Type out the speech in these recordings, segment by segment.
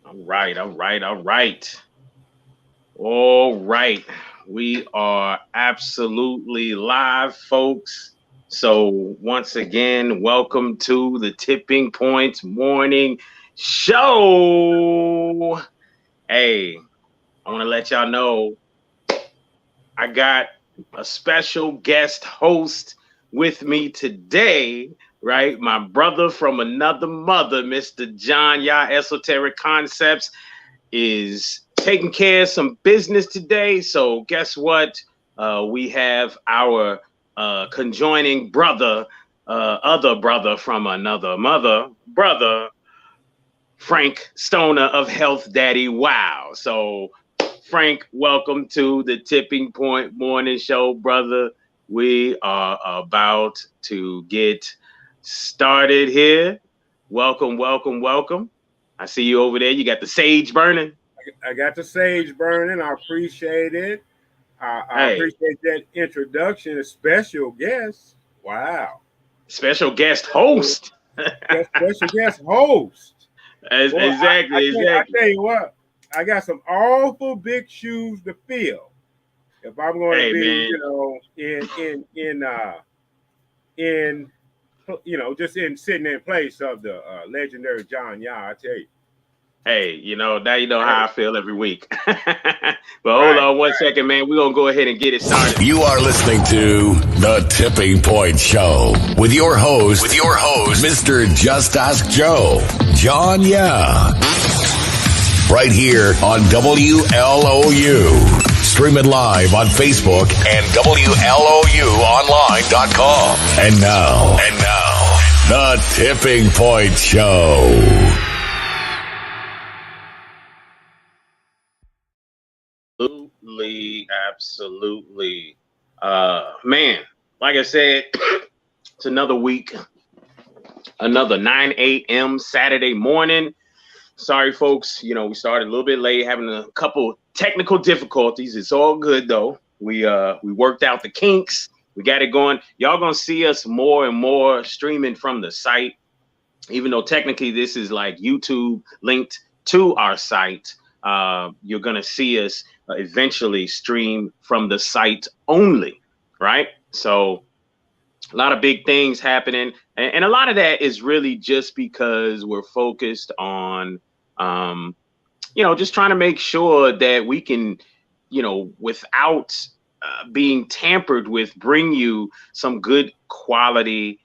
All right. We are absolutely live, folks. So, once again, welcome to the Tipping Point Morning Show. Hey, I want to let y'all know I got a special guest host with me today, right? My brother from another mother, Mr. John Yah Esoteric Concepts, is taking care of some business today. So guess what? We have our conjoining brother, other brother from another mother, brother Frank Stoner of Health Daddy Wow. So Frank, welcome to the Tipping Point Morning Show, brother. We are about to get started here. Welcome. I see you over there. You got the sage burning. I got the sage burning. I appreciate it. I appreciate that introduction. A special guest. Wow. Special guest host. Special guest host. Exactly. I tell you what, I got some awful big shoes to fill. If I'm going to be, just in sitting in place of the legendary John Yah, I tell you. Hey, now you know how I feel every week. But hold on one second, man. We're going to go ahead and get it started. You are listening to The Tipping Point Show with your host, Mr. Just Ask Joe, John Yah. Right here on WLOU. Stream it live on Facebook and WLOUonline.com. And now, The Tipping Point Show. Absolutely. Man, like I said, it's another week, another 9 a.m. Saturday morning. Sorry, folks. We started a little bit late, having a couple technical difficulties. It's all good, though. We worked out the kinks. We got it going. Y'all going to see us more and more streaming from the site, even though technically this is like YouTube linked to our site. You're going to see us eventually stream from the site only, right? So a lot of big things happening. And a lot of that is really just because we're focused on, just trying to make sure that we can, without being tampered with, bring you some good quality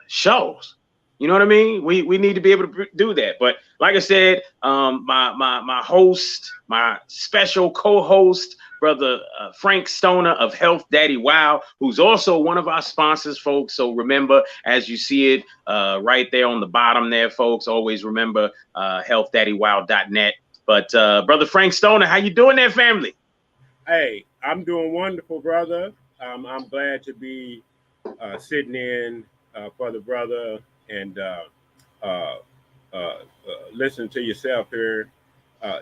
shows. You know what I mean? We need to be able to do that. But like I said, my host, my special co-host, brother Frank Stoner of Health Daddy Wow, who's also one of our sponsors, folks. So remember, as you see it right there on the bottom there, folks, always remember healthdaddywow.net. But brother Frank Stoner, how you doing there, family? Hey, I'm doing wonderful, brother. I'm glad to be sitting in for the brother and listen to yourself here.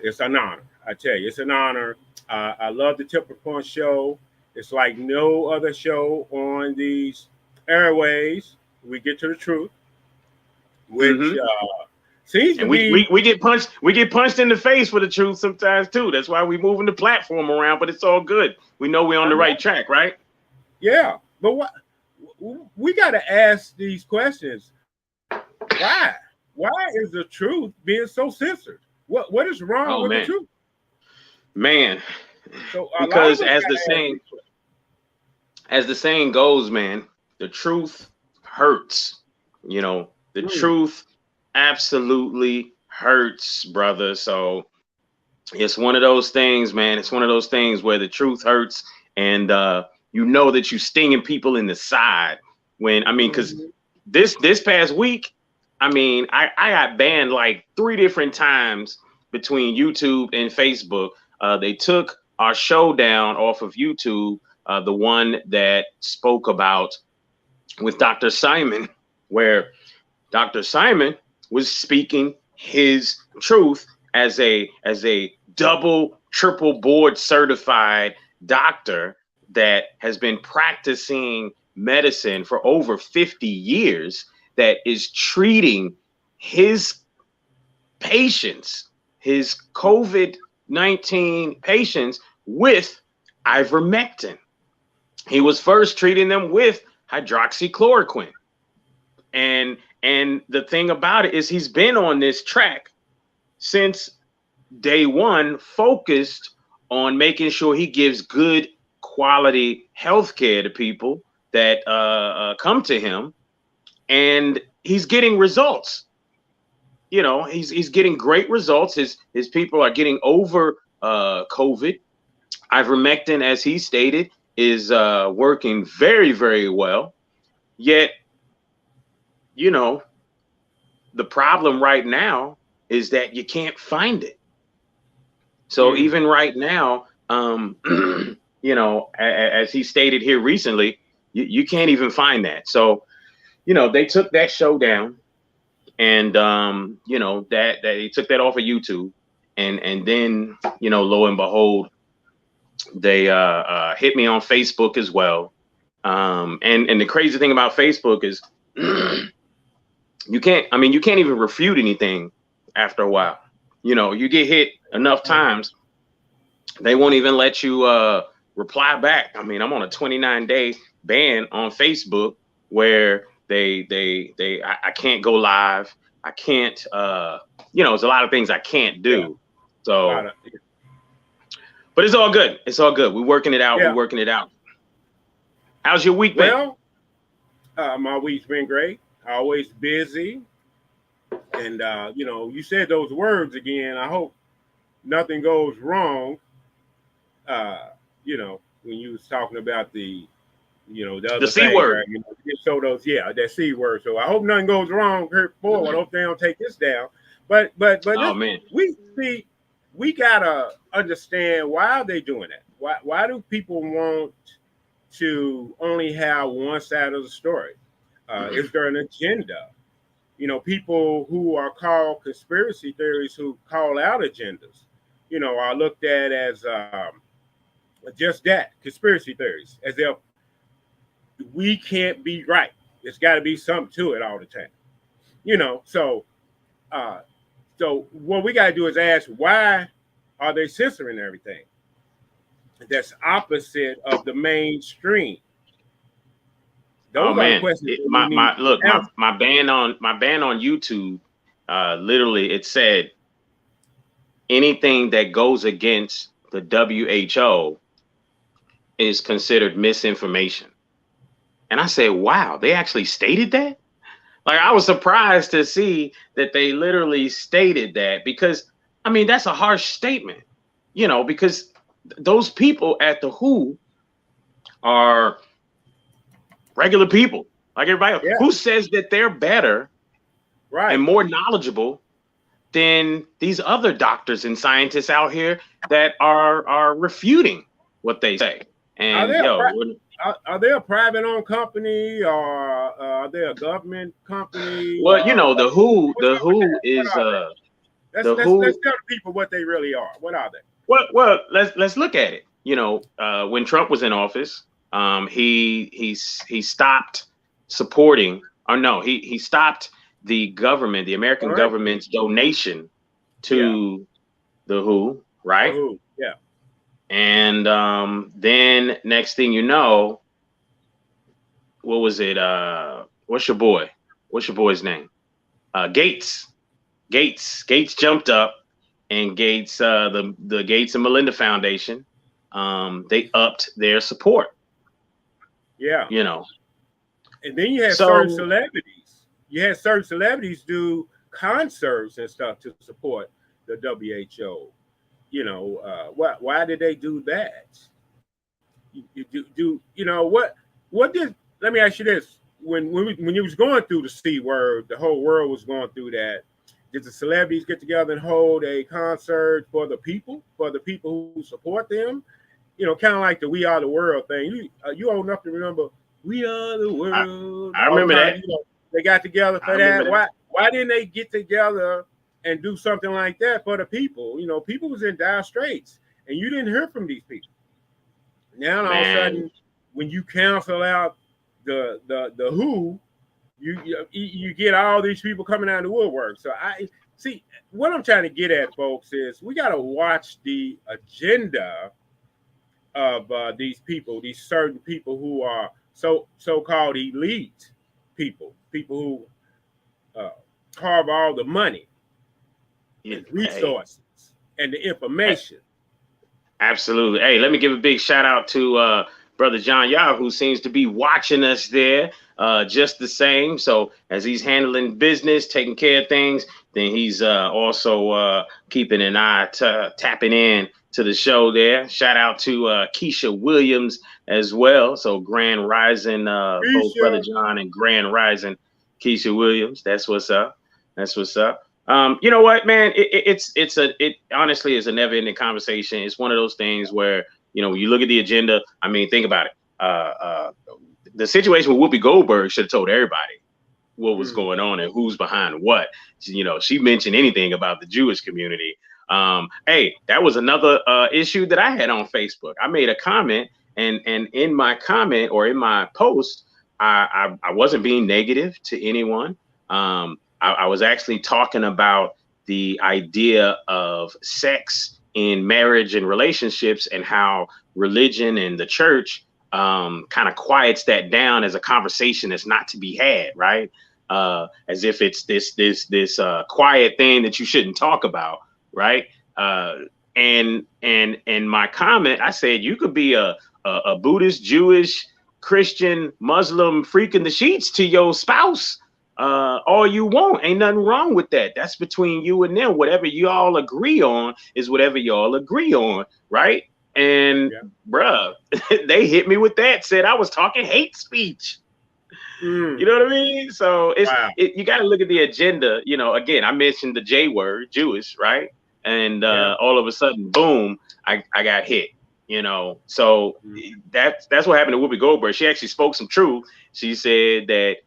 It's an honor. I tell you, it's an honor. I love the Tipping Point Show. It's like no other show on these airways. We get to the truth, which seems to be. We get punched. We get punched in the face for the truth sometimes too. That's why we moving the platform around. But it's all good. We know we're on the right track, right? Yeah, but what we got to ask these questions. Why? Why is the truth being so censored? What is wrong with the truth? Man, so because as the saying goes, man, the truth hurts. The truth absolutely hurts, brother. So it's one of those things, man. It's one of those things where the truth hurts, and that you're stinging people in the side. Because this past week, I got banned like 3 different times between YouTube and Facebook. They took our show down off of YouTube, the one that spoke about with Dr. Simon, where Dr. Simon was speaking his truth as a double, triple board certified doctor that has been practicing medicine for over 50 years, that is treating his patients, his COVID-19 patients, with ivermectin. He was first treating them with hydroxychloroquine. And the thing about it is he's been on this track since day one, focused on making sure he gives good quality health care to people that come to him, and he's getting results. You know, he's getting great results. His people are getting over COVID. Ivermectin, as he stated, is working very, very well. Yet, you know, the problem right now is that you can't find it. So even right now, you know, as he stated here recently, you can't even find that. So, you know, they took that show down, and you know, that they took that off of YouTube, and then, you know, lo and behold, they hit me on Facebook as well. And the crazy thing about Facebook is you can't even refute anything after a while. You know, you get hit enough times, they won't even let you reply back. I mean, I'm on a 29-day ban on Facebook where I can't go live. I can't, you know, there's a lot of things I can't do. So, but it's all good. It's all good. We're working it out. We're working it out. How's your week been? Well, my week's been great. Always busy. And, you know, you said those words again. I hope nothing goes wrong. You know, when you was talking about the other C word. Right? You know, so that C word. So I hope nothing goes wrong here forward. I hope they don't take this down. But oh, man. We gotta understand, why are they doing that? Why do people want to only have one side of the story? Is there an agenda? You know, people who are called conspiracy theories, who call out agendas, you know, are looked at as just that, conspiracy theories, as if we can't be right. There's got to be something to it all the time, you know. So what we got to do is ask, why are they censoring everything that's opposite of the mainstream? Those man, my ban on YouTube, literally it said anything that goes against the WHO is considered misinformation. And I said, wow, they actually stated that? Like, I was surprised to see that they literally stated that, because, I mean, that's a harsh statement, you know, because those people at the WHO are regular people like everybody else. Who says that they're better and more knowledgeable than these other doctors and scientists out here that are refuting what they say? And are they a private-owned company, or are they a government company? Well, you know, the WHO is let's tell the people what they really are. What are they? Well, let's look at it. You know, when Trump was in office, he stopped supporting, or no, he stopped the government, the American government's donation to the WHO, right? Yeah. And then next thing you know, what was it? What's your boy's name? Gates jumped up, and Gates, the Gates and Melinda Foundation, they upped their support. Yeah. You know. And then you had certain celebrities. You had certain celebrities do concerts and stuff to support the WHO. You know, why did they do that? You know what did? Let me ask you this: when you was going through the C word, the whole world was going through that. Did the celebrities get together and hold a concert for the people who support them? You know, kind of like the "We Are the World" thing. You old enough to remember "We Are the World"? I remember that. You know, they got together for that. Why didn't they get together and do something like that for the people? You know, people was in dire straits, and you didn't hear from these people. Now all of a sudden, when you cancel out the WHO, you get all these people coming out of the woodwork. So See, what I'm trying to get at, folks, is we got to watch the agenda of these people, these certain people who are so-called elite people who carve all the money and resources and the information. Absolutely. Hey, let me give a big shout out to Brother John Yah, who seems to be watching us there just the same. So as he's handling business, taking care of things, then he's also keeping an eye, tapping in to the show there. Shout out to Keisha Williams as well. So Grand Rising, both Brother John and Grand Rising Keisha Williams. That's what's up. That's what's up. You know what, man? It honestly is a never-ending conversation. It's one of those things where, you know, when you look at the agenda, I mean, think about it. The situation with Whoopi Goldberg should have told everybody what was going on and who's behind what. You know, she mentioned anything about the Jewish community. Hey, that was another issue that I had on Facebook. I made a comment, and in my comment or in my post, I wasn't being negative to anyone. I was actually talking about the idea of sex in marriage and relationships and how religion and the church kind of quiets that down as a conversation that's not to be had, right? As if it's this quiet thing that you shouldn't talk about, right? And my comment, I said you could be a Buddhist, Jewish, Christian, Muslim freaking the sheets to your spouse. All you want. Ain't nothing wrong with that. That's between you and them. Whatever you all agree on is whatever you all agree on, right? And bruh, they hit me with that, said I was talking hate speech. You know what I mean? So it's you got to look at the agenda. You know, again, I mentioned the J word, Jewish, right? And all of a sudden, boom, I got hit. You know, so that's what happened to Whoopi Goldberg. She actually spoke some truth. She said that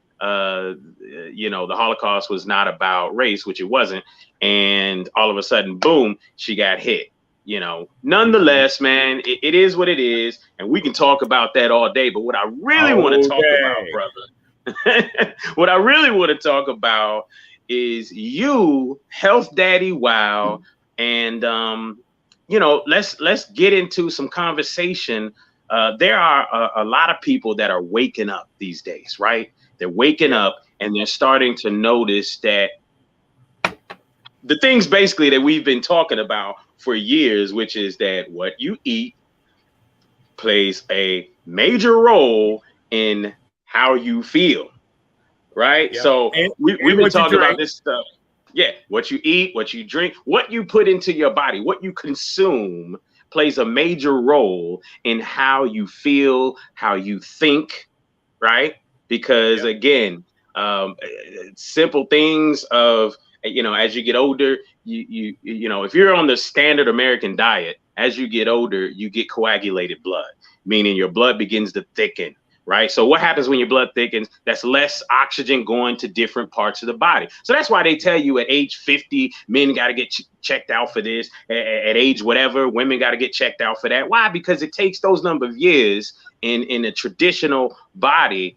you know, the Holocaust was not about race, which it wasn't. And all of a sudden, boom, she got hit. You know, nonetheless, man, it is what it is. And we can talk about that all day. But what I really want to talk about, brother, what I really want to talk about is you, Health Daddy Wow. And, you know, let's get into some conversation. There are a lot of people that are waking up these days, right? They're waking up and they're starting to notice that the things basically that we've been talking about for years, which is that what you eat plays a major role in how you feel, right? Yeah. So we've been talking about this stuff. Yeah, what you eat, what you drink, what you put into your body, what you consume plays a major role in how you feel, how you think, right? Because again, simple things of, you know, as you get older, you know, if you're on the standard American diet, as you get older, you get coagulated blood, meaning your blood begins to thicken, right? So what happens when your blood thickens? That's less oxygen going to different parts of the body. So that's why they tell you at age 50, men got to get checked out for this. At age whatever, women got to get checked out for that. Why? Because it takes those number of years in a traditional body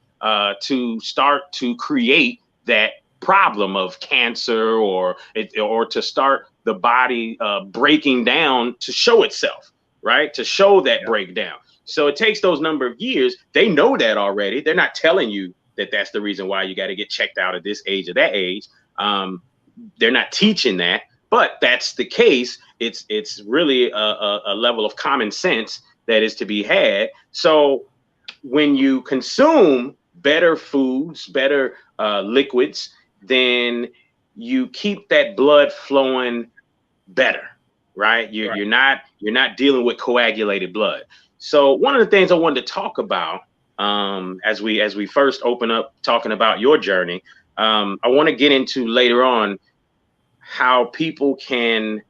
to start to create that problem of cancer or to start the body breaking down to show itself, right? To show that breakdown. So it takes those number of years. They know that already. They're not telling you that that's the reason why you got to get checked out at this age or that age. They're not teaching that, but that's the case. It's really a level of common sense that is to be had. So when you consume better foods, better liquids, then you keep that blood flowing better, right? You're not dealing with coagulated blood. So one of the things I wanted to talk about as we first open up talking about your journey, I want to get into later on how people can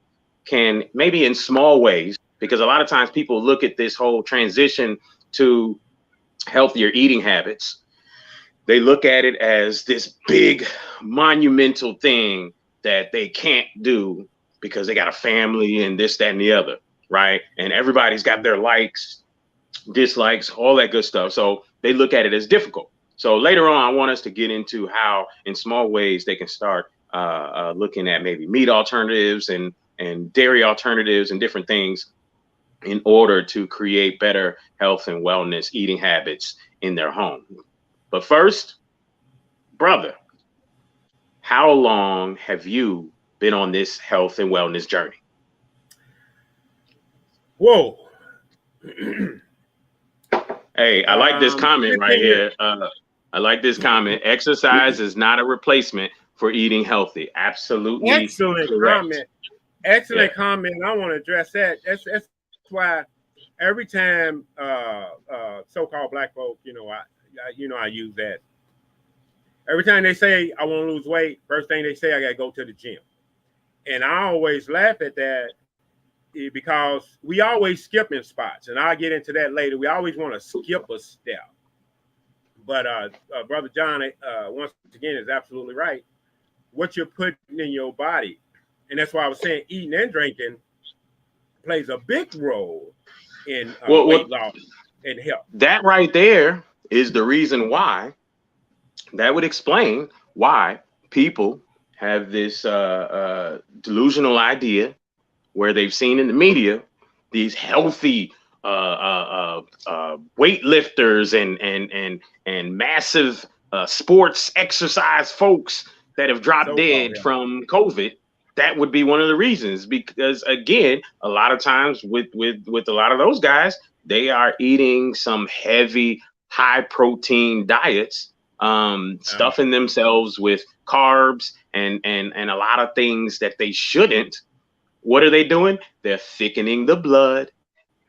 maybe in small ways, because a lot of times people look at this whole transition to healthier eating habits. They look at it as this big monumental thing that they can't do because they got a family and this, that, and the other, right? And everybody's got their likes, dislikes, all that good stuff. So they look at it as difficult. So later on, I want us to get into how in small ways they can start looking at maybe meat alternatives and dairy alternatives and different things in order to create better health and wellness eating habits in their home. But first, brother, how long have you been on this health and wellness journey? Whoa. Hey, I like this comment right here. I like this comment. Exercise is not a replacement for eating healthy. Absolutely. Excellent comment. Excellent comment. I want to address that. That's why every time so-called black folk, I use that. Every time they say I want to lose weight, first thing they say I got to go to the gym, and I always laugh at that because we always skip in spots, and I'll get into that later. We always want to skip a step, but Brother John, once again, is absolutely right. What you're putting in your body, and that's why I was saying eating and drinking plays a big role in weight loss and health. That right there is the reason why. That would explain why people have this delusional idea where they've seen in the media these healthy weightlifters and massive sports exercise folks that have dropped dead from COVID. That would be one of the reasons, because again, a lot of times with a lot of those guys, they are eating some heavy, high protein diets, stuffing themselves with carbs and a lot of things that they shouldn't. What are they doing? They're thickening the blood,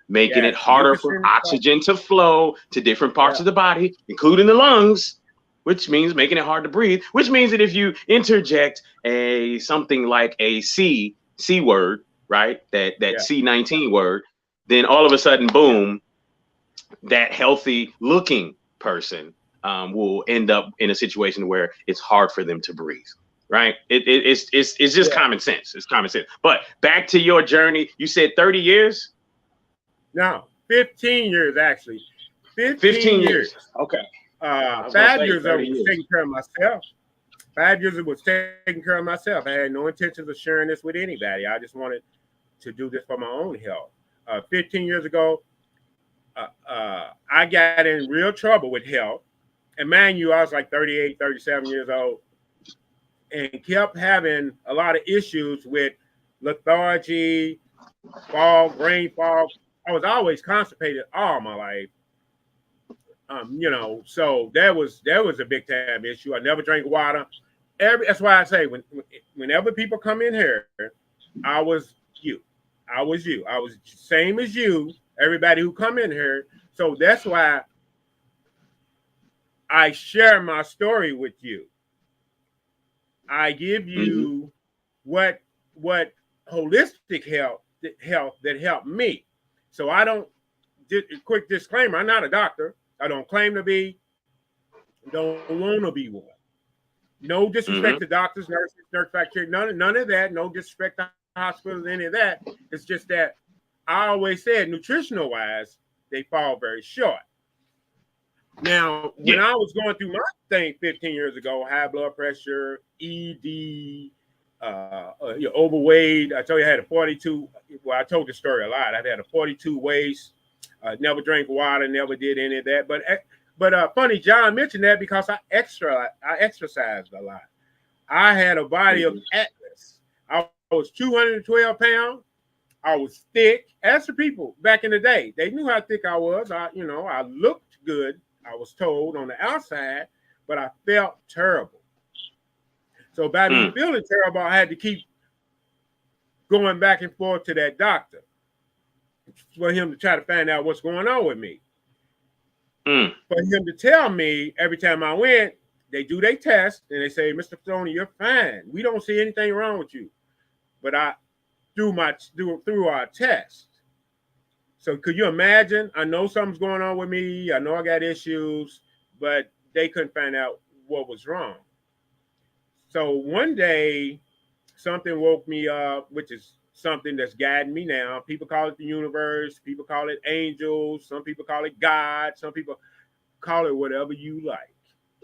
making it harder for oxygen to flow to different parts of the body, including the lungs, which means making it hard to breathe, which means that if you interject something like a C word, right? That C19 word, then all of a sudden, boom, that healthy looking person will end up in a situation where it's hard for them to breathe. Right. It's just common sense. It's common sense. But back to your journey, you said 30 years? No, 15 years, actually. 15 years. Okay. 5 years I was taking care of myself. 5 years it was taking care of myself. I had no intentions of sharing this with anybody. I just wanted to do this for my own health. 15 years ago, I got in real trouble with health. And mind you, I was like 38, 37 years old and kept having a lot of issues with lethargy, brain fog. I was always constipated all my life. So there was a big time issue. I never drank water. That's why I say whenever people come in here, I was you. I was same as you, everybody who come in here. So that's why I share my story with you. I give you what holistic health that helped me. So I don't, quick disclaimer, I'm not a doctor. I don't claim to be, don't want to be one. No disrespect to doctors, nurses, nurse practitioners, none of that. No disrespect to hospitals, any of that. It's just that I always said, nutritional wise, they fall very short. Now, when I was going through my thing 15 years ago, high blood pressure, ED, overweight. I told you I had a 42. Well, I told the story a lot. I had a 42 waist. Never drank water. Never did any of that. But funny, John mentioned that because I exercised a lot. I had a body of Atlas. I was 212 pounds. I was thick. As for people back in the day, they knew how thick I was. I looked good. I was told on the outside, but I felt terrible. So by me feeling terrible, I had to keep going back and forth to that doctor for him to try to find out what's going on with me. For him to tell me every time I went, they do their test and they say, Mr. Stoney, you're fine. We don't see anything wrong with you. But I through our test. So could you imagine? I know something's going on with me. I know I got issues, but they couldn't find out what was wrong. So one day, something woke me up, which is something that's guiding me now. People call it the universe. People call it angels. Some people call it God. Some people call it whatever you like.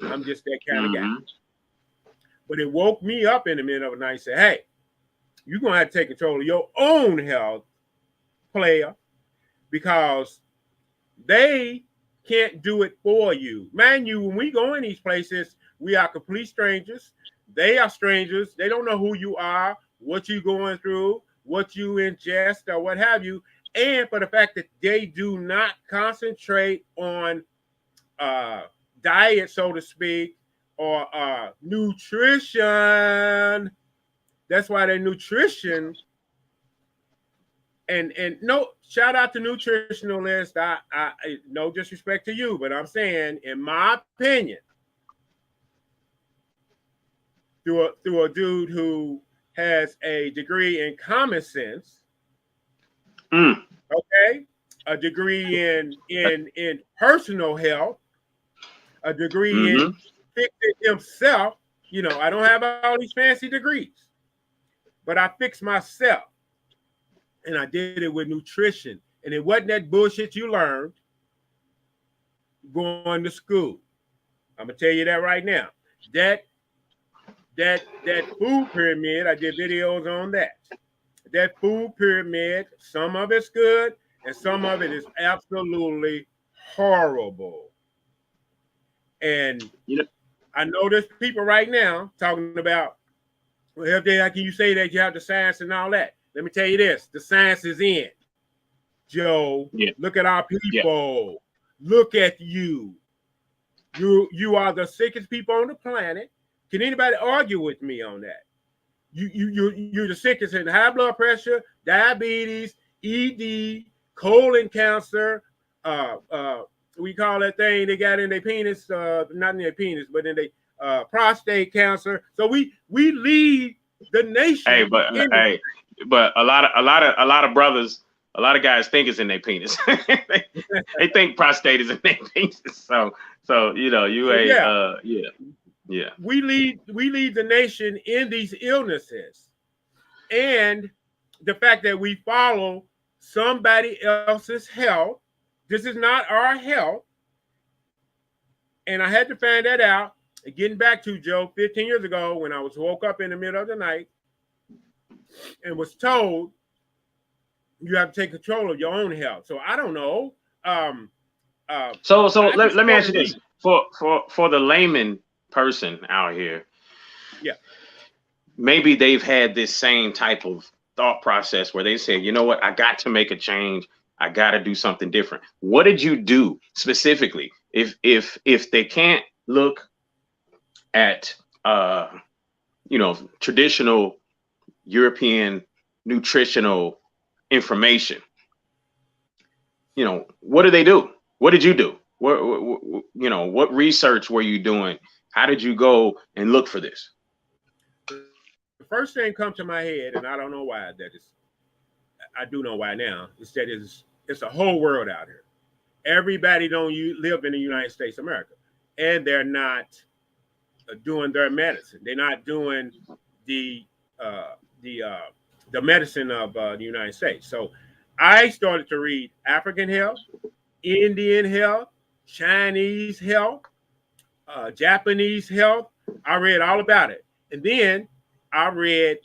I'm just that kind of guy. But it woke me up in the middle of the night and said, hey, you're going to have to take control of your own health, player, because they can't do it for you. Man, when we go in these places, we are complete strangers. They are strangers. They don't know who you are, what you're going through, what you ingest, or what have you. And for the fact that they do not concentrate on diet, so to speak, or nutrition. That's why their nutrition and no shout out to nutritionalists. I no disrespect to you, but I'm saying, in my opinion, through a dude who has a degree in common sense, okay, a degree in personal health, a degree in fixing himself. You know, I don't have all these fancy degrees, but I fixed myself. And I did it with nutrition. And it wasn't that bullshit you learned going to school. I'm going to tell you that right now. That food pyramid, I did videos on that. That food pyramid, some of it's good and some of it is absolutely horrible. And I know there's people right now talking about, well, how can you say that you have the science and all that? Let me tell you this: the science is in. Joe, look at our people. Look at you. You are the sickest people on the planet. Can anybody argue with me on that? You're the sickest in high blood pressure, diabetes, ED, colon cancer. We call that thing they got in their penis, not in their penis, but in their prostate cancer. So we lead the nation. But a lot of brothers, a lot of guys think it's in their penis. they think prostate is in their penis. So you know, We lead the nation in these illnesses, and the fact that we follow somebody else's health. This is not our health, and I had to find that out. Getting back to Joe, 15 years ago, when I was woke up in the middle of the night and was told you have to take control of your own health. So I don't know. So let me ask you this: for the layman person out here, maybe they've had this same type of thought process where they say, you know what, I got to make a change. I got to do something different. What did you do specifically? If they can't look at traditional European nutritional information, what do they do? What did you do? What research were you doing? How did you go and look for this? The first thing comes to my head, and I don't know why that is. I do know why now. Is that it's a whole world out here. Everybody don't live in the United States of America, and they're not doing their medicine. They're not doing the medicine of the United States. So I started to read African health, Indian health, Chinese health, Japanese health. I read all about it. And then I read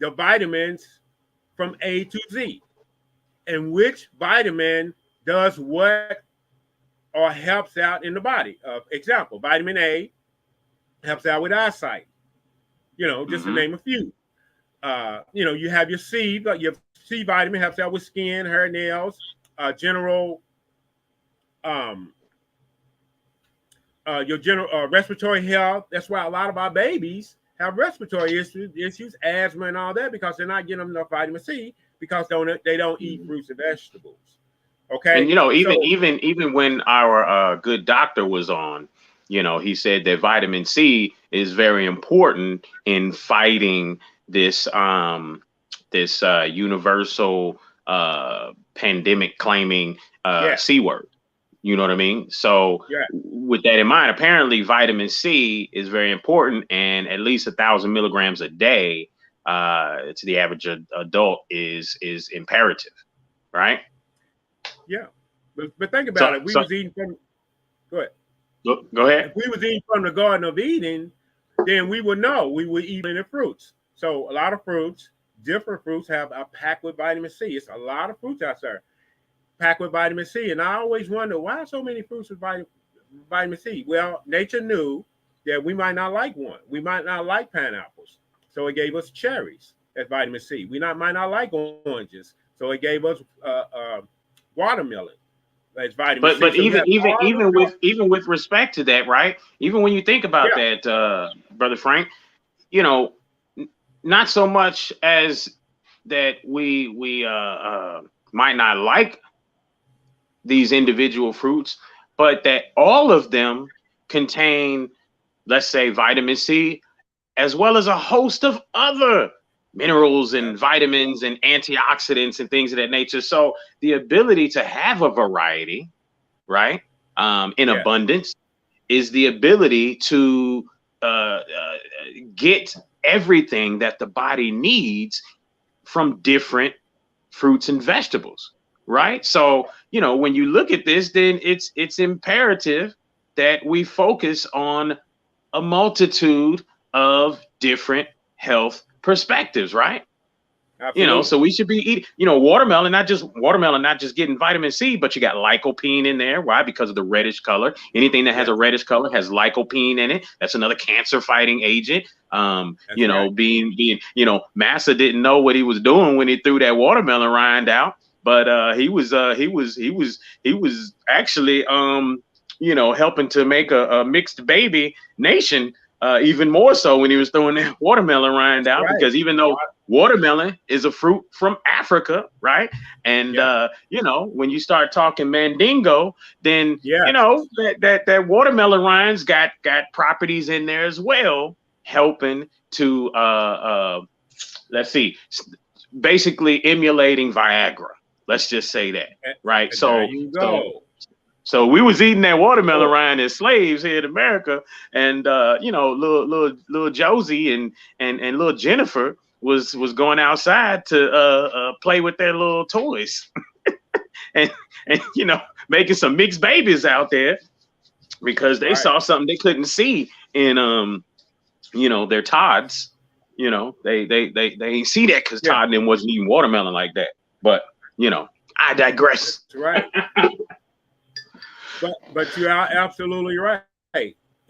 the vitamins from A to Z and which vitamin does what or helps out in the body. Example, vitamin A helps out with eyesight, just to name a few. You have your C, but your C vitamin helps out with skin, hair, nails, your general respiratory health. That's why a lot of our babies have respiratory issues, asthma and all that, because they're not getting enough vitamin C because they don't eat fruits and vegetables. Okay. And even when our good doctor was on, he said that vitamin C is very important in fighting this universal pandemic claiming C word. You know what I mean? So with that in mind, apparently vitamin C is very important, and at least 1,000 milligrams a day to the average adult is imperative, right? Yeah, but think about it. We was eating from. Go ahead. Go ahead. If we was eating from the Garden of Eden, then we would know we would eat in the fruits. So a lot of fruits, different fruits have a packed with vitamin C. It's a lot of fruits out there packed with vitamin C. And I always wonder why so many fruits with vitamin C. Well, nature knew that we might not like one. We might not like pineapples. So it gave us cherries as vitamin C. Might not like oranges. So it gave us watermelon. But even with respect to that, right? Even when you think about that, Brother Frank, not so much as that we might not like these individual fruits, but that all of them contain, let's say, vitamin C, as well as a host of other minerals and vitamins and antioxidants and things of that nature. So the ability to have a variety, right, in abundance, is the ability to get everything that the body needs from different fruits and vegetables, right? So, when you look at this, then it's imperative that we focus on a multitude of different health perspectives, right? Absolutely. So we should be eating, watermelon, not just getting vitamin C, but you got lycopene in there. Why? Because of the reddish color. Anything that has a reddish color has lycopene in it. That's another cancer fighting agent. Being Massa didn't know what he was doing when he threw that watermelon rind out, but he was actually helping to make a mixed baby nation. Even more so when he was throwing that watermelon rind out, because even though watermelon is a fruit from Africa, right? And when you start talking mandingo, then that watermelon rinds got properties in there as well, helping to let's see, basically emulating Viagra. Let's just say that, right? So we was eating that watermelon rind as slaves here in America, and little Josie and little Jennifer was going outside to play with their little toys, and making some mixed babies out there because they saw something they couldn't see in their Todds. They ain't see that because Todd and them wasn't eating watermelon like that. But I digress. That's right. But you are absolutely right.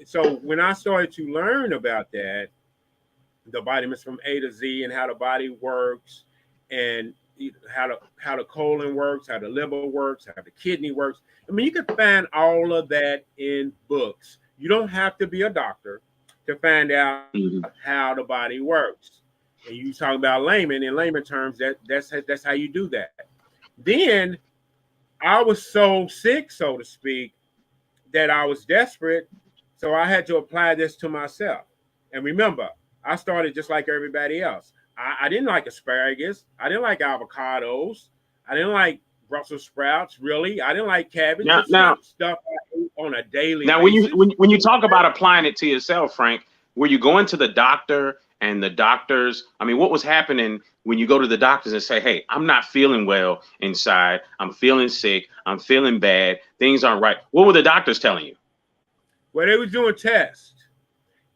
So when I started to learn about that, the vitamins from A to Z and how the body works, and how the colon works, how the liver works, how the kidney works. I mean, you can find all of that in books. You don't have to be a doctor to find out how the body works. And you talk about in layman terms, that's how you do that. Then I was so sick, so to speak, that I was desperate. So I had to apply this to myself. And remember, I started just like everybody else. I didn't like asparagus. I didn't like avocados. I didn't like Brussels sprouts, really. I didn't like cabbage. Now stuff I ate on a daily basis. When you talk about applying it to yourself, Frank, were you going to the doctor and the doctors? I mean, what was happening when you go to the doctors and say, hey, I'm not feeling well inside. I'm feeling sick. I'm feeling bad. Things aren't right. What were the doctors telling you? Well, they was doing tests.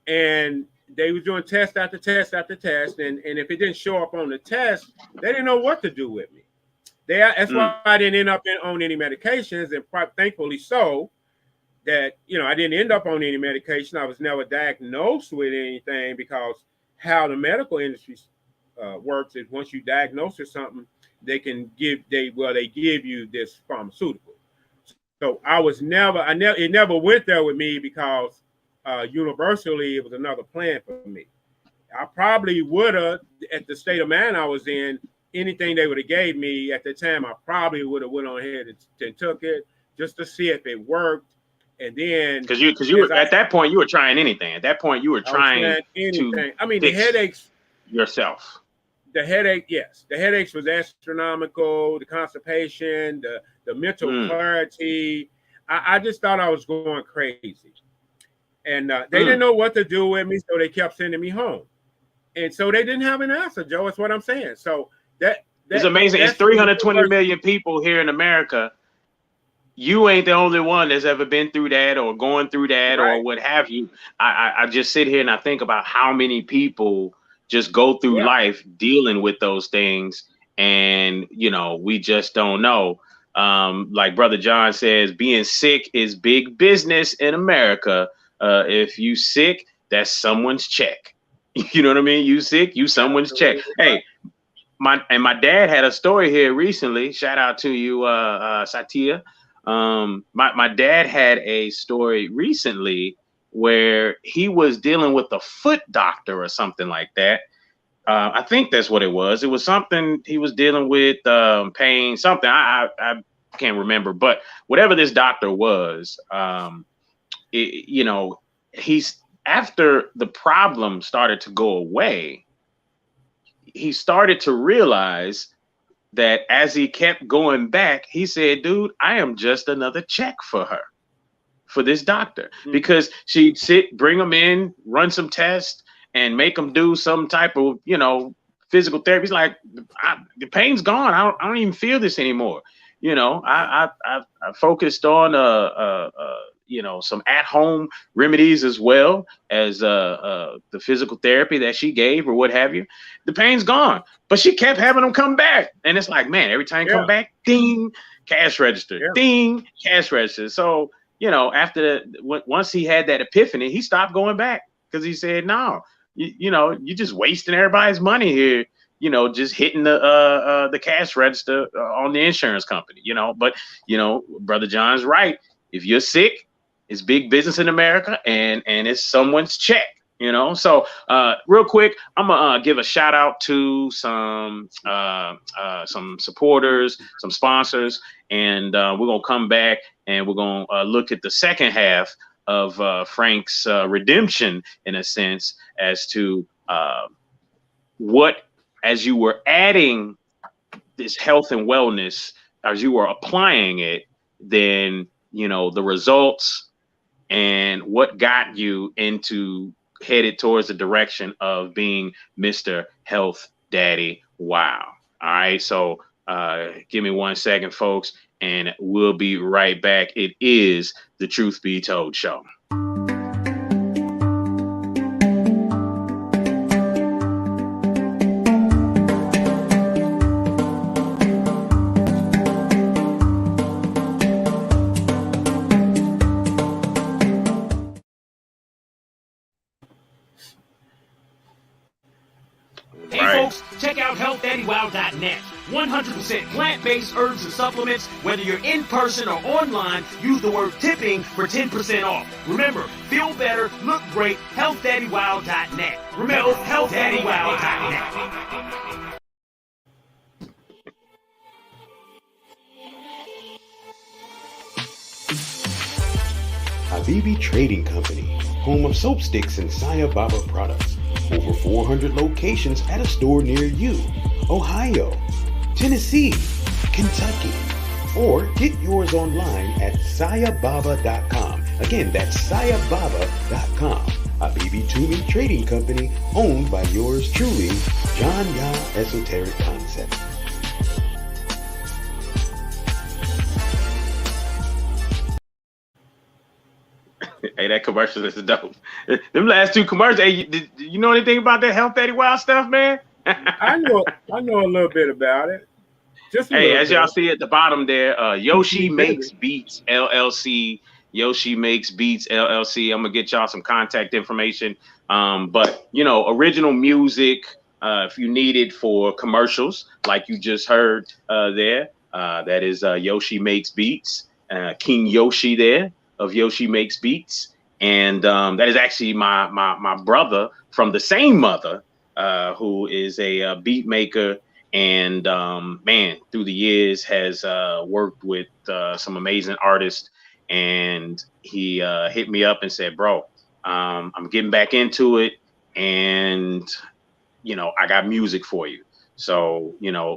And they was doing test after test after test. And if it didn't show up on the test, they didn't know what to do with me. That's why I didn't end up on any medications. And thankfully so, that, I didn't end up on any medication. I was never diagnosed with anything, because how the medical industry works is once you diagnose with something, they give you this pharmaceutical. So it never went there with me, because universally it was another plan for me. I probably would have, at the state of mind I was in, anything they would have gave me at the time, I probably would have went on ahead and took it just to see if it worked. And then because you were at that point, you were trying anything. At that point, you were trying anything. I mean, the headaches yourself. The headache, yes. The headaches was astronomical, the constipation, the mental clarity. I just thought I was going crazy. And they didn't know what to do with me, so they kept sending me home. And so they didn't have an answer, Joe. That's what I'm saying. So that it's amazing. It's 320 million people here in America, you ain't the only one that's ever been through that or going through that Right. or what have you. I just sit here and I think about how many people just go through life dealing with those things, and we just don't know. Like Brother John says, being sick is big business in America. If you sick, that's someone's check. You know what I mean? You sick, you someone's check. Hey, my dad had a story here recently. Shout out to you, Satya. My dad had a story recently where he was dealing with a foot doctor or something like that. I think that's what it was. It was something he was dealing with, pain, something. I can't remember, but whatever this doctor was, he's after the problem started to go away, he started to realize that as he kept going back, he said, dude, I am just another check for her, for this doctor, because she'd bring him in, run some tests, and make him do some type of, physical therapy. He's like, the pain's gone. I don't even feel this anymore. I focused on, some at-home remedies as well as the physical therapy that she gave or what have you. The pain's gone, but she kept having them come back. And it's like, man, every time you come back, ding, cash register, ding, cash register. So, after once he had that epiphany, he stopped going back because he said, no, you're just wasting everybody's money here. Just hitting the cash register on the insurance company, but, Brother John's right. If you're sick, it's big business in America, and it's someone's check, So real quick, I'm gonna give a shout out to some supporters, some sponsors, and we're gonna come back and we're gonna look at the second half of Frank's redemption, in a sense, as to what, as you were adding this health and wellness, as you were applying it, then the results and what got you headed towards the direction of being Mr. Health Daddy. Wow. All right. So give me 1 second, folks, and we'll be right back. It is the Truth Be Told Show. Check out HealthDaddyWow.net. 100% plant-based herbs and supplements. Whether you're in person or online, use the word tipping for 10% off. Remember, feel better, look great, HealthDaddyWow.net. Remember, HealthDaddyWow.net. Habibi Trading Company, home of soap sticks and Saya Baba products. Over 400 locations at a store near you. Ohio, Tennessee, Kentucky. Or get yours online at sayababa.com. Again, that's sayababa.com. Habibi Tumi Trading Company, owned by yours truly, John Yah Esoteric Concept. Hey, that commercial is dope. Them last two commercials. Hey, did you know anything about that Health Daddy Wild stuff, man? I know a little bit about it. Just as y'all see at the bottom there, Yoshi Makes Beats LLC. Yoshi Makes Beats LLC. I'm gonna get y'all some contact information. But original music, if you need it for commercials, like you just heard there, that is Yoshi Makes Beats. King Yoshi there of Yoshi Makes Beats, and that is actually my brother from the same mother, who is a beat maker, and man, through the years has worked with some amazing artists. And he hit me up and said, bro, I'm getting back into it, and I got music for you. So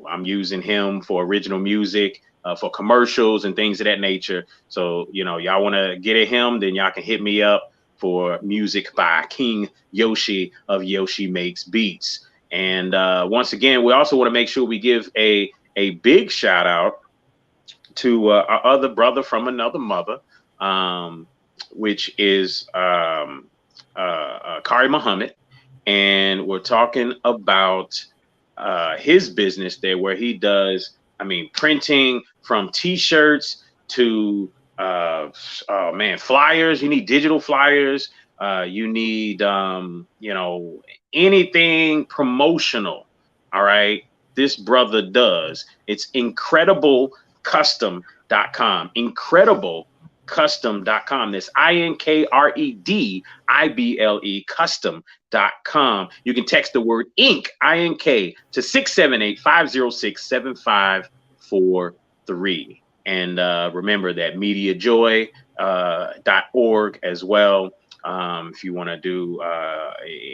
I'm using him for original music, for commercials and things of that nature. So y'all want to get at him, then y'all can hit me up for music by King Yoshi of Yoshi Makes Beats. And once again, we also want to make sure we give a big shout out to our other brother from another mother, which is Kari Muhammad. And we're talking about his business there, where he does, printing from T-shirts to flyers. You need digital flyers. You need anything promotional. All right, this brother does. It's IncredibleCustom.com. IncredibleCustom.com. That's INKREDIBLE custom.com. You can text the word INK to 678-506-7543. And remember that MediaJoy.org as well. If you want to do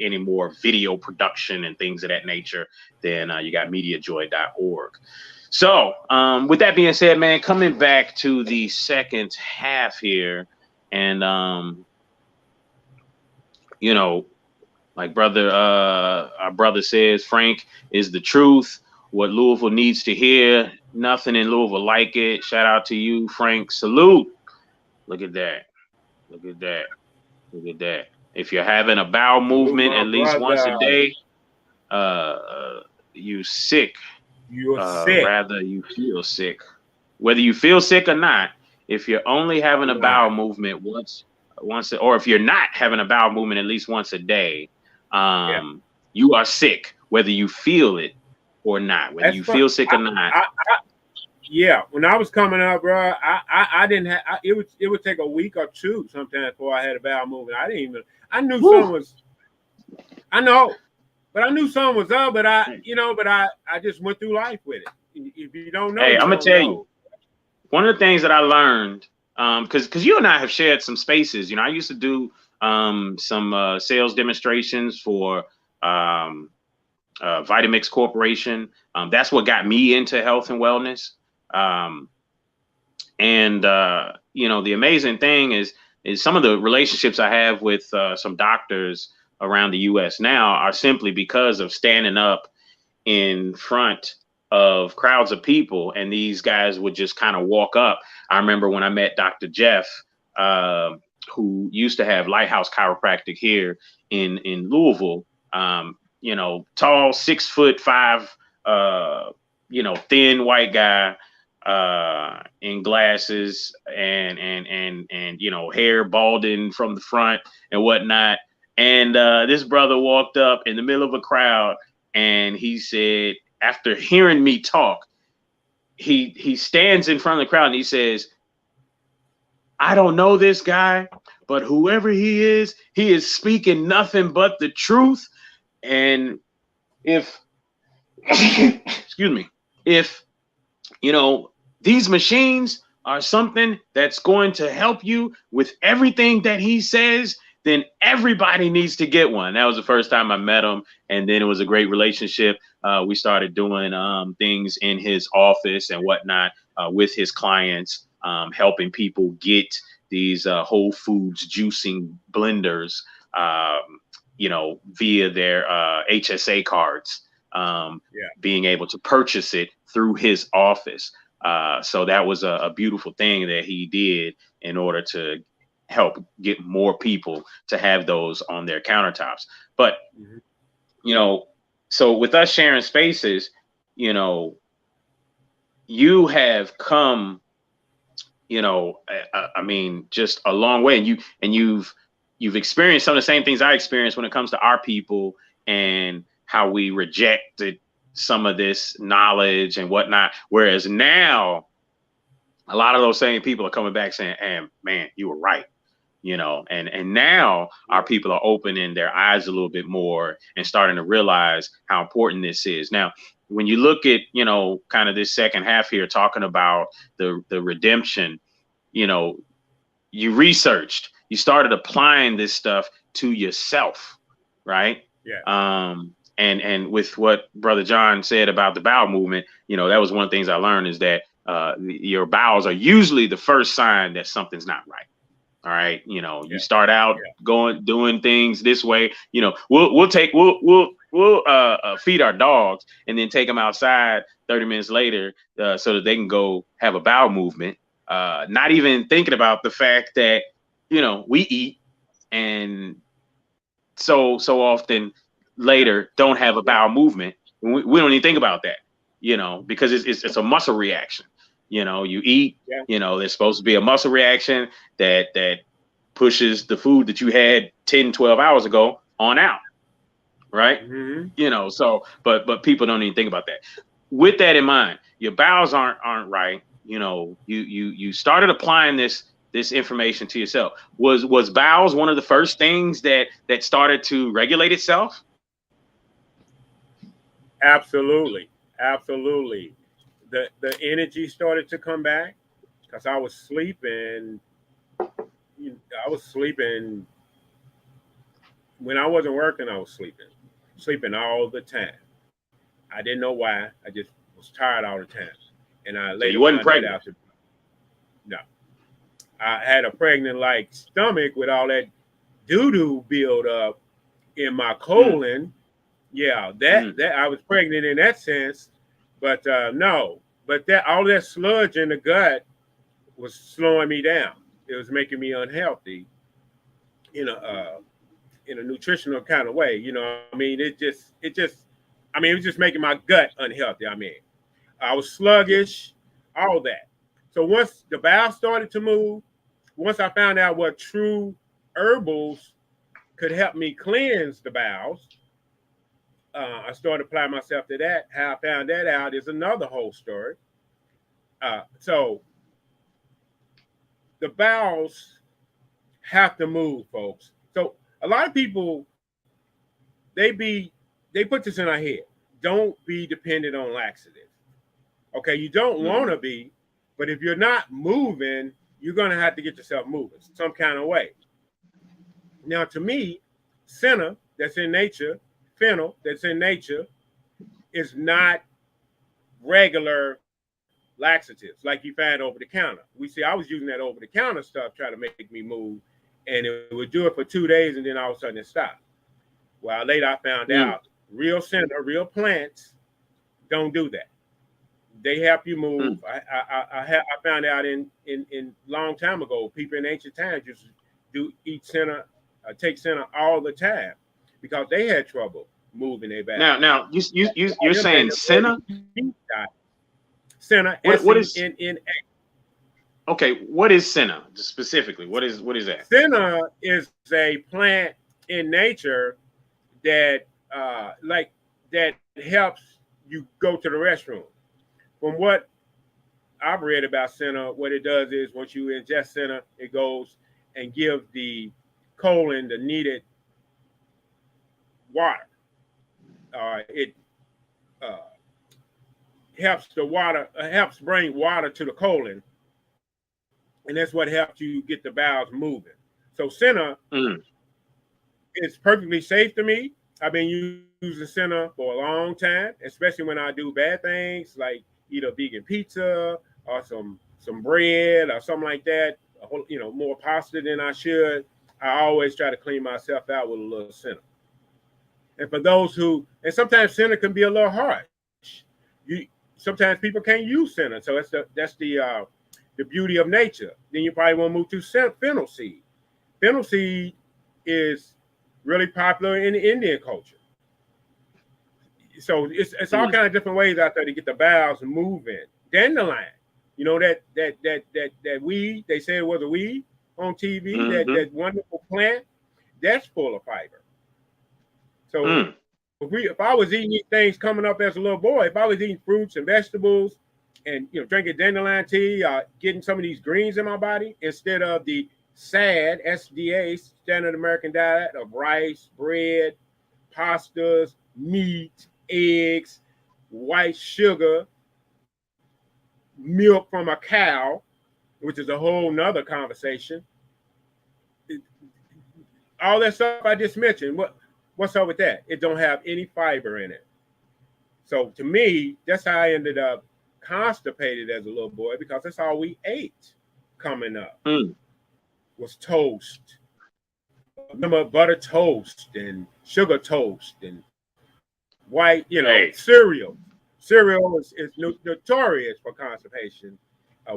any more video production and things of that nature, then you got MediaJoy.org. So with that being said, man, coming back to the second half here, and like our brother says, Frank is the truth. What Louisville needs to hear. Nothing in Louisville like it. Shout out to you, Frank. Salute. Look at that. Look at that. Look at that. If you're having a bowel movement at least once a day, you sick. You're sick. Rather, you feel sick. Whether you feel sick or not, if you're only having a bowel movement once, or if you're not having a bowel movement at least once a day, you are sick, whether you feel it or not. Whether you feel sick or not. When I was coming up, bro, I didn't have. It would take a week or two sometimes before I had a bowel movement. I knew something was. I know, but I knew something was up. But I just went through life with it. If you don't know, hey, I'm gonna tell you. One of the things that I learned, because you and I have shared some spaces. I used to do some sales demonstrations for Vitamix Corporation. That's what got me into health and wellness. The amazing thing is some of the relationships I have with some doctors around the U.S. now are simply because of standing up in front of crowds of people, and these guys would just kind of walk up. I remember when I met Dr. Jeff, who used to have Lighthouse Chiropractic here in Louisville. Tall, 6'5", thin white guy, in glasses and hair balding from the front and whatnot. And this brother walked up in the middle of a crowd, and he said, after hearing me talk, he stands in front of the crowd and he says, I don't know this guy, but whoever he is speaking nothing but the truth. And if excuse me, if these machines are something that's going to help you with everything that he says, then everybody needs to get one. That was the first time I met him, and then it was a great relationship. We started doing things in his office and whatnot with his clients, helping people get these Whole Foods juicing blenders, via their HSA cards, being able to purchase it through his office. So that was a beautiful thing that he did in order to help get more people to have those on their countertops. But, so with us sharing spaces, you have come, just a long way, and you've experienced some of the same things I experienced when it comes to our people and how we rejected some of this knowledge and whatnot. Whereas now, a lot of those same people are coming back saying, hey, man, you were right. And now our people are opening their eyes a little bit more and starting to realize how important this is. Now, when you look at, kind of this second half here, talking about the redemption, you researched, you started applying this stuff to yourself, right? Yeah. And with what Brother John said about the bowel movement, that was one of the things I learned, is that your bowels are usually the first sign that something's not right. All right. You start out doing things this way, we'll feed our dogs and then take them outside 30 minutes later, so that they can go have a bowel movement, not even thinking about the fact that, you know, we eat and so often later don't have a bowel movement. We don't even think about that, you know, because it's a muscle reaction. You know, you eat, you know, there's supposed to be a muscle reaction that pushes the food that you had 10, 12 hours ago on out. Right. Mm-hmm. You know, so but people don't even think about that. With that in mind, your bowels aren't right. You know, you started applying this information to yourself. Was bowels one of the first things that started to regulate itself? Absolutely. The energy started to come back because I was sleeping. I was sleeping when I wasn't working. I was sleeping all the time. I didn't know why. I just was tired all the time. And I later you wasn't pregnant? Out no. I had a pregnant-like stomach with all that doo-doo build up in my colon. Yeah, that I was pregnant in that sense. But no. But that all that sludge in the gut was slowing me down. It was making me unhealthy in a nutritional kind of way. You know, I mean, it was just making my gut unhealthy. I mean, I was sluggish, all that. So once the bowel started to move, once I found out what true herbals could help me cleanse the bowels, I started applying myself to that. How I found that out is another whole story. So the bowels have to move, folks. So a lot of people, they put this in our head. Don't be dependent on laxatives. Okay, you don't want to be, but if you're not moving, you're going to have to get yourself moving some kind of way. Now, to me, senna that's in nature, fennel that's in nature, is not regular laxatives like you find over the counter. I was using that over the counter stuff trying to make me move, and it would do it for 2 days, and then all of a sudden it stopped. Well, later I found out real senna, real plants don't do that. They help you move. I found out in long time ago, people in ancient times used to eat senna, take senna all the time because they had trouble moving their back. Now you're saying senna? Senna. What is SENNA? Okay, what is senna specifically? What is that? Senna is a plant in nature that that helps you go to the restroom. From what I've read about senna, what it does is once you ingest senna, it goes and gives the colon the needed water. It helps bring water to the colon, and that's what helps you get the bowels moving. So senna is perfectly safe to me. I've been using senna for a long time, especially when I do bad things like eat a vegan pizza or some bread or something like that, more pasta than I should. I always try to clean myself out with a little senna. And for those and sometimes senna can be a little harsh. Sometimes people can't use senna, so that's the beauty of nature. Then you probably want to move to fennel seed. Fennel seed is really popular in the Indian culture. So it's all kind of different ways out there to get the bowels moving. Dandelion, you know that weed, they said it was a weed on TV, that wonderful plant, that's full of fiber. So if I was eating these things coming up as a little boy, if I was eating fruits and vegetables and drinking dandelion tea, getting some of these greens in my body instead of the SAD, SDA, Standard American Diet of rice, bread, pastas, meat, eggs, white sugar, milk from a cow, which is a whole nother conversation. All that stuff I just mentioned, what's up with that? It don't have any fiber in it. So to me, that's how I ended up constipated as a little boy, because that's all we ate coming up was toast. Remember butter toast and sugar toast and white, cereal. cereal is notorious for constipation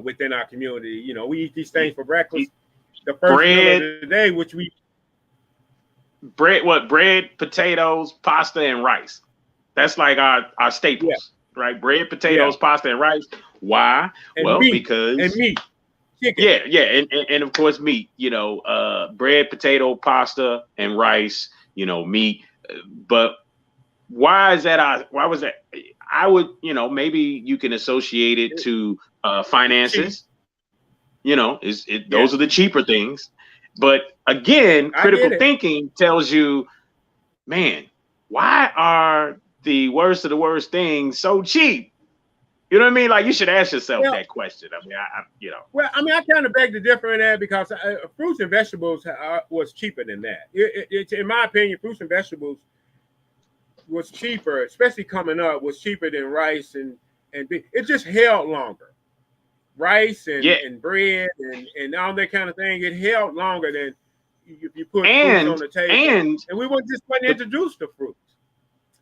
within our community. You know, we eat these things for breakfast. The first meal of the day, which we bread, potatoes, pasta, and rice. That's like our staples, right? Bread, potatoes, pasta, and rice. Why? And well, meat. Because and meat, chicken. and of course meat. You know, bread, potato, pasta, and rice. You know, meat. But why is that? Why was that? I would, you know, maybe you can associate it to finances. You know, those are the cheaper things. But again, critical thinking tells you, man, why are the worst of the worst things so cheap? You know what I mean? Like, you should ask yourself that question. I mean, you know. Well, I mean, I kind of beg to differ in that because fruits and vegetables was cheaper than that. In my opinion, fruits and vegetables was cheaper, especially coming up, was cheaper than rice and it just held longer. Rice and bread and all that kind of thing, it held longer than if you put fruits on the table. And we weren't introduced to fruits.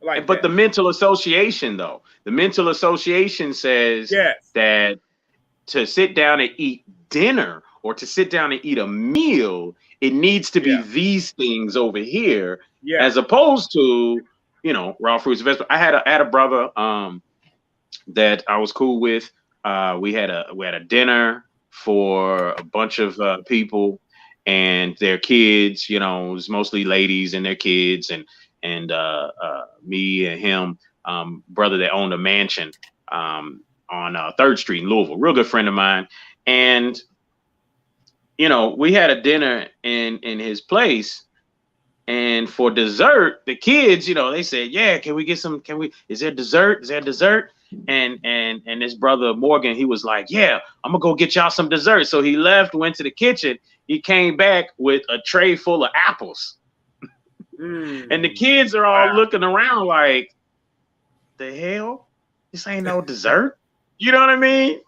But the mental association, though, says that to sit down and eat dinner or to sit down and eat a meal, it needs to be these things over here, as opposed to, you know, raw fruits and vegetables. I had a brother that I was cool with. We had a dinner for a bunch of people and their kids. You know, it was mostly ladies and their kids, and me and him, brother that owned a mansion on 3rd Street in Louisville, real good friend of mine. And you know, we had a dinner in his place, and for dessert, the kids, you know, they said, "Yeah, can we get some? Is there dessert? Is there dessert?" And this brother Morgan, he was like, "Yeah, I'm gonna go get y'all some dessert." So he left, went to the kitchen. He came back with a tray full of apples. And the kids are all looking around like, the hell? This ain't no dessert. You know what I mean?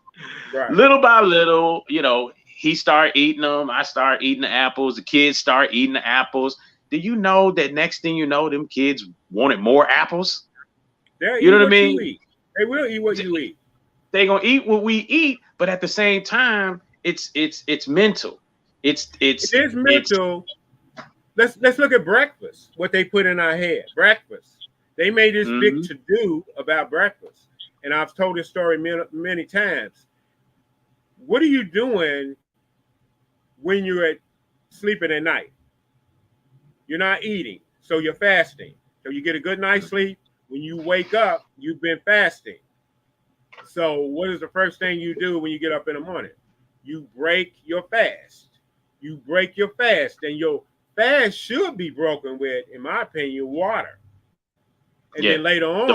Right. Little by little, you know, he started eating them. I started eating the apples. The kids start eating the apples. Do you know that next thing you know, them kids wanted more apples? You know what I mean? They will eat what you eat. They're gonna eat what we eat, but at the same time, it's mental. It is mental. Let's look at breakfast. What they put in our head. Breakfast. They made this big to do about breakfast, and I've told this story many times. What are you doing when you're sleeping at night? You're not eating, so you're fasting. So you get a good night's sleep. When you wake up, you've been fasting. So what is the first thing you do when you get up in the morning? You break your fast. You break your fast, and your fast should be broken with, in my opinion, water. And then later on,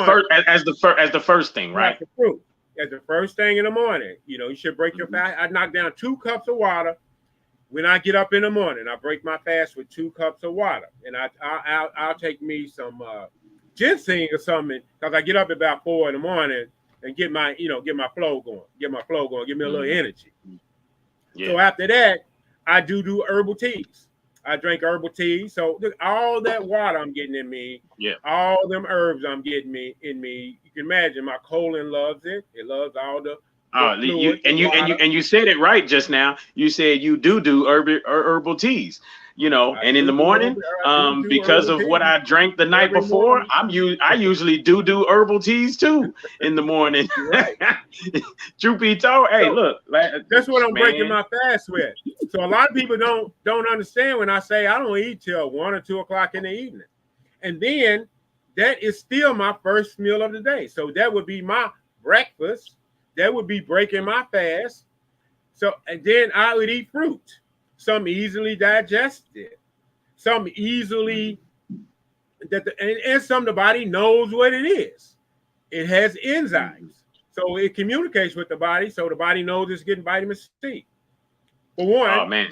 as the first thing, right? The fruit. As the first thing in the morning, you know, you should break your fast. I knock down 2 cups of water. When I get up in the morning, I break my fast with 2 cups of water, and I'll take me some ginseng or something, because I get up about 4 in the morning and get my flow going, give me a little energy. Yeah. So after that, I do herbal teas. I drink herbal tea. So all that water I'm getting in me, all them herbs I'm getting in me. You can imagine my colon loves it. It loves all the you said it right just now. You said you do herbal teas. You know, and in the morning, because of what I drank the night before, I usually do herbal teas too in the morning. Right. Truth be told, hey, look, that's what I'm breaking my fast with. So a lot of people don't understand when I say I don't eat till 1 or 2 o'clock in the evening, and then that is still my first meal of the day. So that would be my breakfast. That would be breaking my fast. So, and then I would eat fruit. Some easily digested, some easily and some the body knows what it is. It has enzymes, so it communicates with the body, so the body knows it's getting vitamin C. For one, oh man,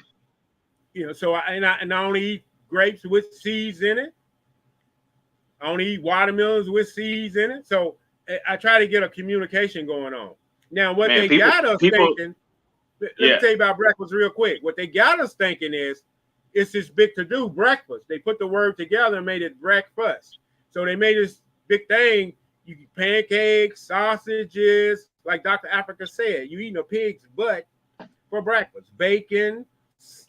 you know. So I only eat grapes with seeds in it. I only eat watermelons with seeds in it. So I try to get a communication going on. Now, what they got us thinking. Let me tell you about breakfast real quick. What they got us thinking is, it's this big to do breakfast. They put the word together and made it breakfast. So they made this big thing. You eat pancakes, sausages, like Dr. Africa said. You eating a pig's butt for breakfast. Bacon,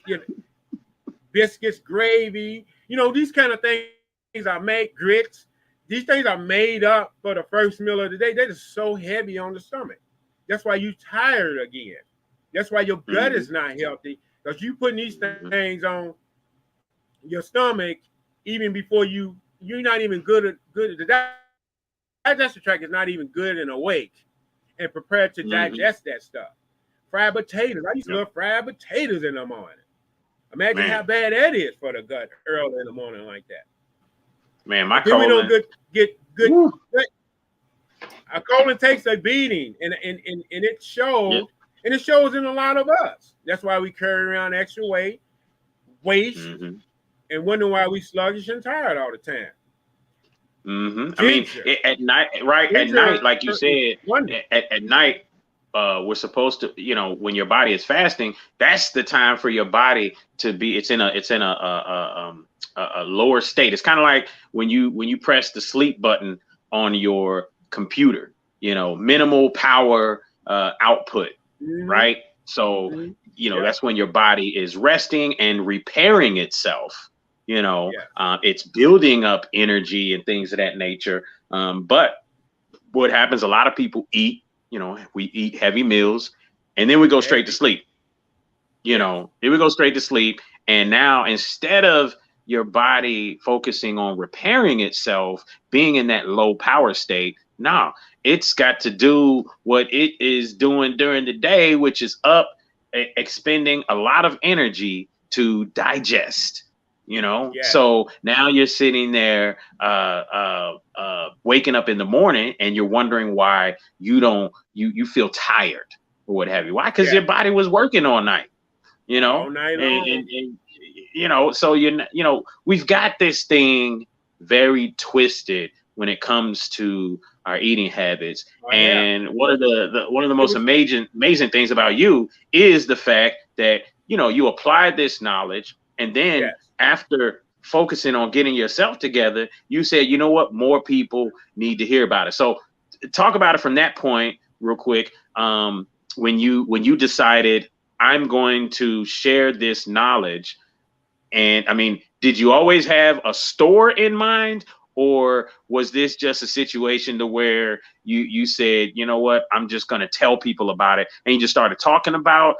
you know, biscuits, gravy. You know, these kind of things are made, grits. These things are made up for the first meal of the day. They're just so heavy on the stomach. That's why you're tired again. That's why your gut is not healthy, because you putting these things on your stomach even before you're not even good at the digestive tract is not even good and awake and prepared to digest that stuff. Fried potatoes. I used to love fried potatoes in the morning. Imagine how bad that is for the gut early in the morning like that. Man, my colon. We don't get good. Our colon takes a beating, and it shows, and it shows in a lot of us. That's why we carry around extra weight, waste, and wonder why we sluggish and tired all the time. I mean, at night, right? At night, like you said, at night, we're supposed to, you know, when your body is fasting, that's the time for your body to be. It's in a lower state. It's kind of like when you press the sleep button on your computer. You know, minimal power output, right? So you know that's when your body is resting and repairing itself. You know, it's building up energy and things of that nature. But what happens, a lot of people eat, you know, we eat heavy meals and then we go straight to sleep. You know, then we go straight to sleep. And now instead of your body focusing on repairing itself, being in that low power state, no, it's got to do what it is doing during the day, which is expending a lot of energy to digest. You know, so now you're sitting there waking up in the morning and you're wondering why you feel tired or what have you. Why? Because your body was working all night, you know, all night long. And you know, so you know, we've got this thing very twisted when it comes to our eating habits. And one of the most amazing things about you is the fact that, you know, you applied this knowledge and then after focusing on getting yourself together, you said, you know what, more people need to hear about it. So talk about it from that point real quick. When you decided I'm going to share this knowledge, and I mean, did you always have a store in mind, or was this just a situation to where you said, you know what, I'm just going to tell people about it, and you just started talking about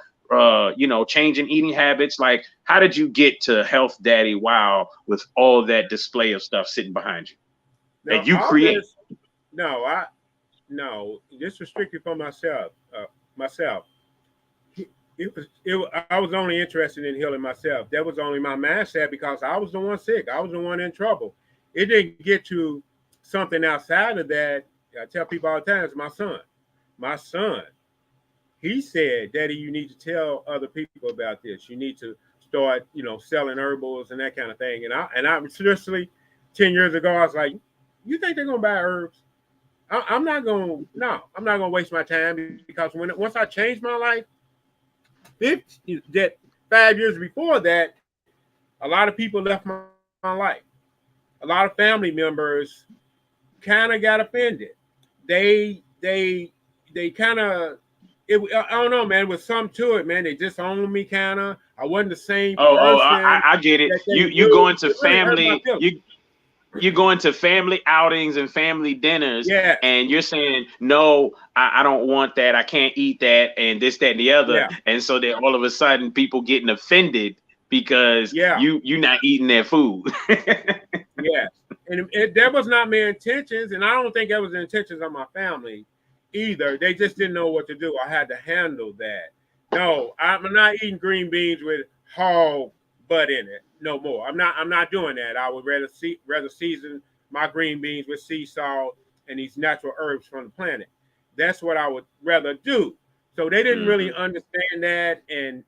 you know, changing eating habits? Like, how did you get to Health Daddy Wow with all that display of stuff sitting behind you that you create? No, this was strictly for myself. I was only interested in healing myself. That was only my mindset, because I was the one sick. I was the one in trouble. It didn't get to something outside of that. I tell people all the time, it's my son. He said, Daddy, you need to tell other people about this. You need to start, you know, selling herbals and that kind of thing. And I seriously, 10 years ago, I was like, you think they're going to buy herbs? I'm not going to waste my time, because once I changed my life, 5 years before that, a lot of people left my life. A lot of family members kind of got offended. They kind of, I don't know, man. With some to it, man. They disowned me, kind of. I wasn't the same person. I get it. You go into family. You go into family outings and family dinners, and you're saying, no, I don't want that. I can't eat that, and this, that, and the other. And so then all of a sudden, people getting offended because you're not eating their food. And that was not my intentions, and I don't think that was the intentions of my family either. They just didn't know what to do. I had to handle that. No, I'm not eating green beans with hog butt in it no more. I'm not doing that. I would rather season my green beans with sea salt and these natural herbs from the planet. That's what I would rather do. So they didn't really understand that, and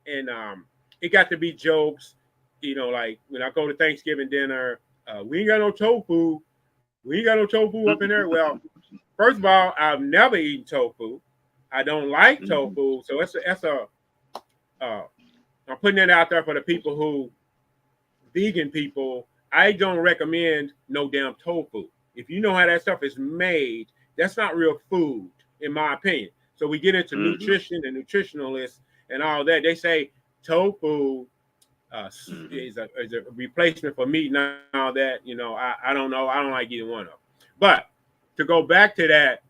it got to be jokes. You know, like when I go to Thanksgiving dinner, we ain't got no tofu. We ain't got no tofu up in there. Well, first of all, I've never eaten tofu. I don't like tofu, so I'm putting it out there for the people who, vegan people. I don't recommend no damn tofu. If you know how that stuff is made, that's not real food, in my opinion. So we get into nutrition and nutritionalists and all that. They say tofu is a replacement for meat and all that. You know, I don't know. I don't like either one of them. But to go back to that,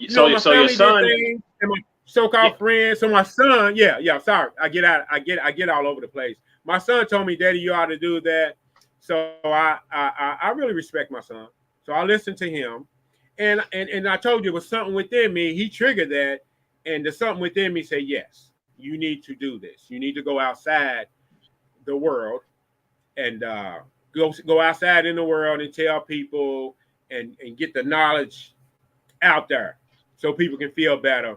so your son and my so-called friends. So my son, sorry, I get all over the place. My son told me, Daddy, you ought to do that. So I really respect my son. So I listened to him, and I told you it was something within me. He triggered that, and the something within me said, yes, you need to do this. You need to go outside the world and go outside in the world and tell people and get the knowledge out there so people can feel better.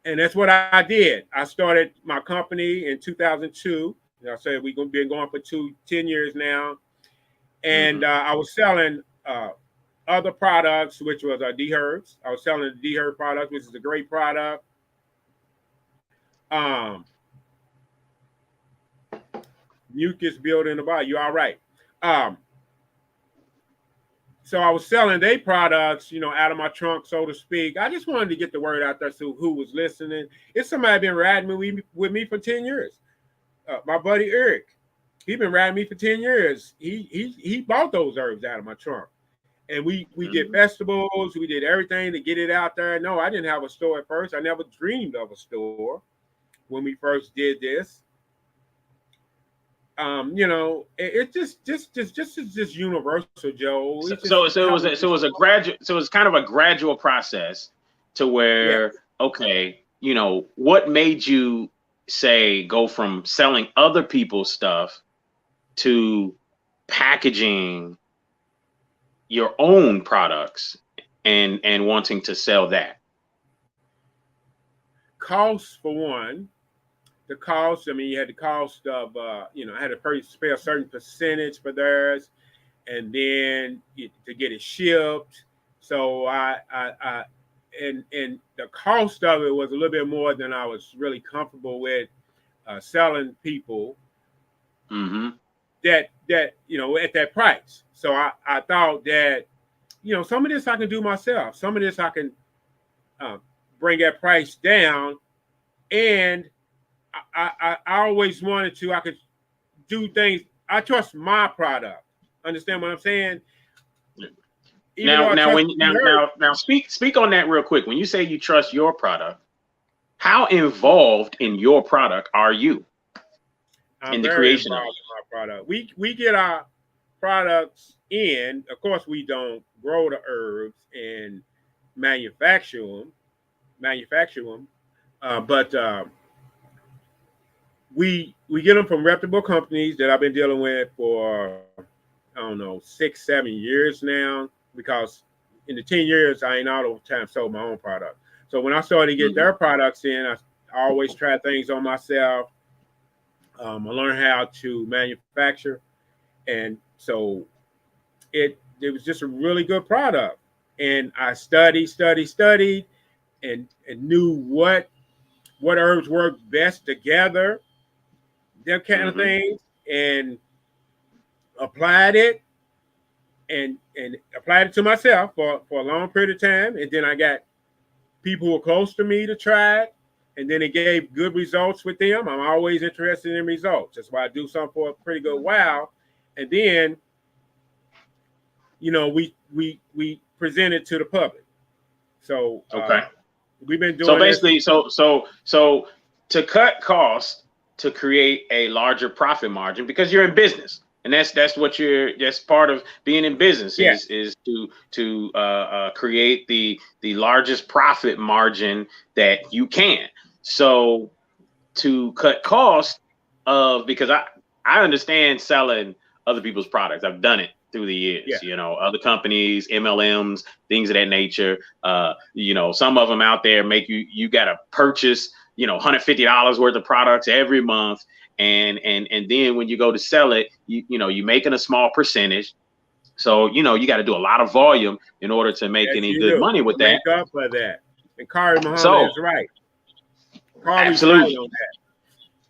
And that's what I did. I started my company in 2002. I said we've been going for 10 years now. And I was selling other products, which was D-Herbs. I was selling the D-Herb product, which is a great product. Mucus building the body. You're all right. So I was selling their products, you know, out of my trunk, so to speak. I just wanted to get the word out there to who was listening. It's somebody been riding with me for 10 years. My buddy Eric, he been riding me for 10 years. He bought those herbs out of my trunk. And we did festivals. We did everything to get it out there. No, I didn't have a store at first. I never dreamed of a store when we first did this. You know, it's just universal, Joe. So it was kind of a gradual process to where, okay, you know, what made you say go from selling other people's stuff to packaging your own products and wanting to sell that? Cost, for one. The cost, I mean, you had the cost of, you know, I had to pay a certain percentage for theirs, and then to get it shipped. So and the cost of it was a little bit more than I was really comfortable with selling people that, you know, at that price. So I thought that, you know, some of this I can do myself. Some of this I can bring that price down, and I always wanted to. I could do things. I trust my product. Understand what I'm saying? Now, speak on that real quick. When you say you trust your product, how involved in your product are you in the creation of my product? We get our products in. Of course, we don't grow the herbs and manufacture them, but we get them from reputable companies that I've been dealing with for, I don't know, 6-7 years now, because in the 10 years, I ain't all the time sold my own product. So when I started to get their products in, I always try things on myself. I learned how to manufacture. And so it was just a really good product. And I studied and knew what herbs work best together, that kind of things, and applied it and applied it to myself for a long period of time. And then I got people who were close to me to try it, and then it gave good results with them. I'm always interested in results. That's why I do something for a pretty good while. And then, you know, we present it to the public. So we've been doing so basically so to cut costs to create a larger profit margin, because you're in business, and that's part of being in business is to create the largest profit margin that you can. So to cut costs because I understand selling other people's products. I've done it through the years, you know, other companies, MLMs, things of that nature. You know, some of them out there make you got to purchase, you know, $150 worth of products every month. And then when you go to sell it, you know, you're making a small percentage. So, you know, you got to do a lot of volume in order to make any good money with that. Make up for that. And Kari Muhammad is right. Absolutely. On that.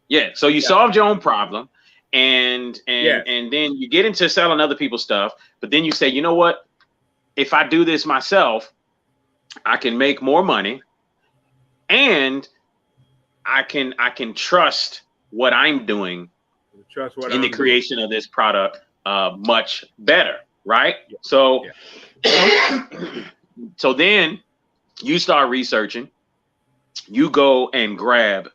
Yeah. So you solved your own problem. and Yes. and then you get into selling other people's stuff, but then you say, you know what? If I do this myself, I can make more money, and I can trust what I'm doing Trust what in the I'm creation of this product much better, right? Yeah. So so then you start researching, you go and grab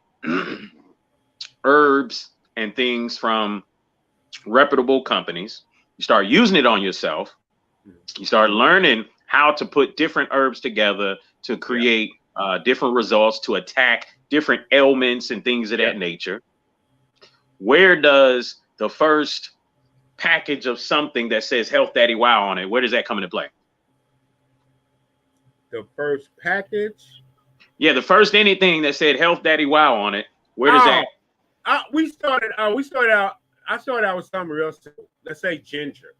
herbs and things from reputable companies, you start using it on yourself, you start learning how to put different herbs together to create different results, to attack different ailments and things of that nature. Where does the first package of something that says Health Daddy Wow on it, where does that come into play? The first package? Yeah, the first anything that said Health Daddy Wow on it, where does that? I started out with something real simple. Let's say ginger.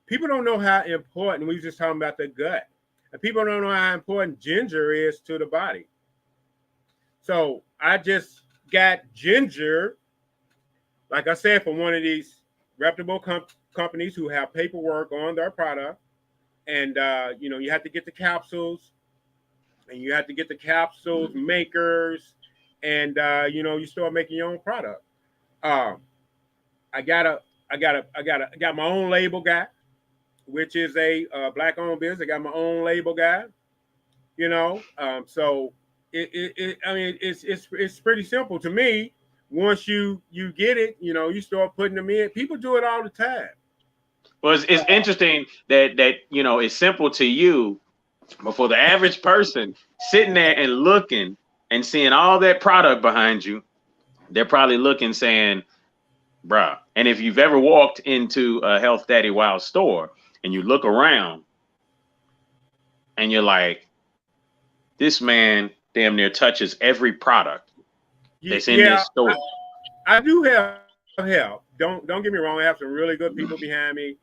People don't know how important, we were just talking about the gut, and people don't know how important ginger is to the body. So I just got ginger, like I said, from one of these reputable companies who have paperwork on their product. And, you have to get the capsules, and you have to get the capsules makers, and, you start making your own product. I got my own label guy, which is a Black-owned business. I got my own label guy, so it's pretty simple to me. Once you get it, you start putting them in. People do it all the time. Well, it's interesting that it's simple to you, but for the average person sitting there and looking and seeing all that product behind you, they're probably looking saying, bruh. And if you've ever walked into a Health Daddy Wow store and you look around and you're like, this man damn near touches every product that's in this store. I do have help. Don't get me wrong. I have some really good people behind me,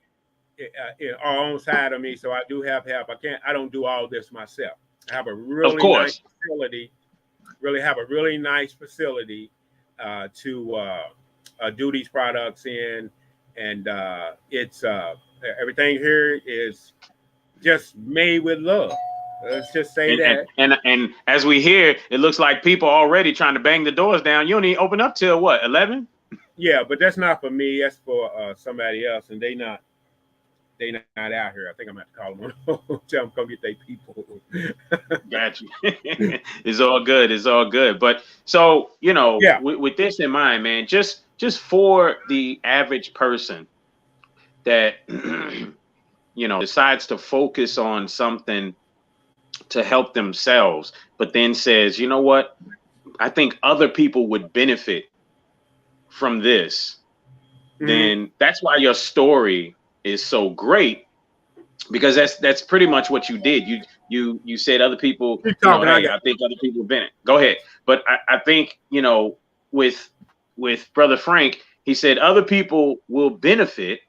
on side of me. So I do have help. I don't do all this myself. I have a really nice facility. Really have a really nice facility to do these products in, and it's everything here is just made with love. Let's just say that. And as we hear, it looks like people already trying to bang the doors down. You only open up till what, 11? Yeah, but that's not for me. That's for somebody else, and they not out here. I think I'm gonna have to call them. Tell them come get their people. Got you. It's all good. It's all good. But so with this in mind, man, just for the average person that decides to focus on something to help themselves, but then says, you know what, I think other people would benefit from this, then that's why your story is so great, because that's pretty much what you did. You said other people, I think other people benefit. Go ahead. But I think, with Brother Frank, he said other people will benefit,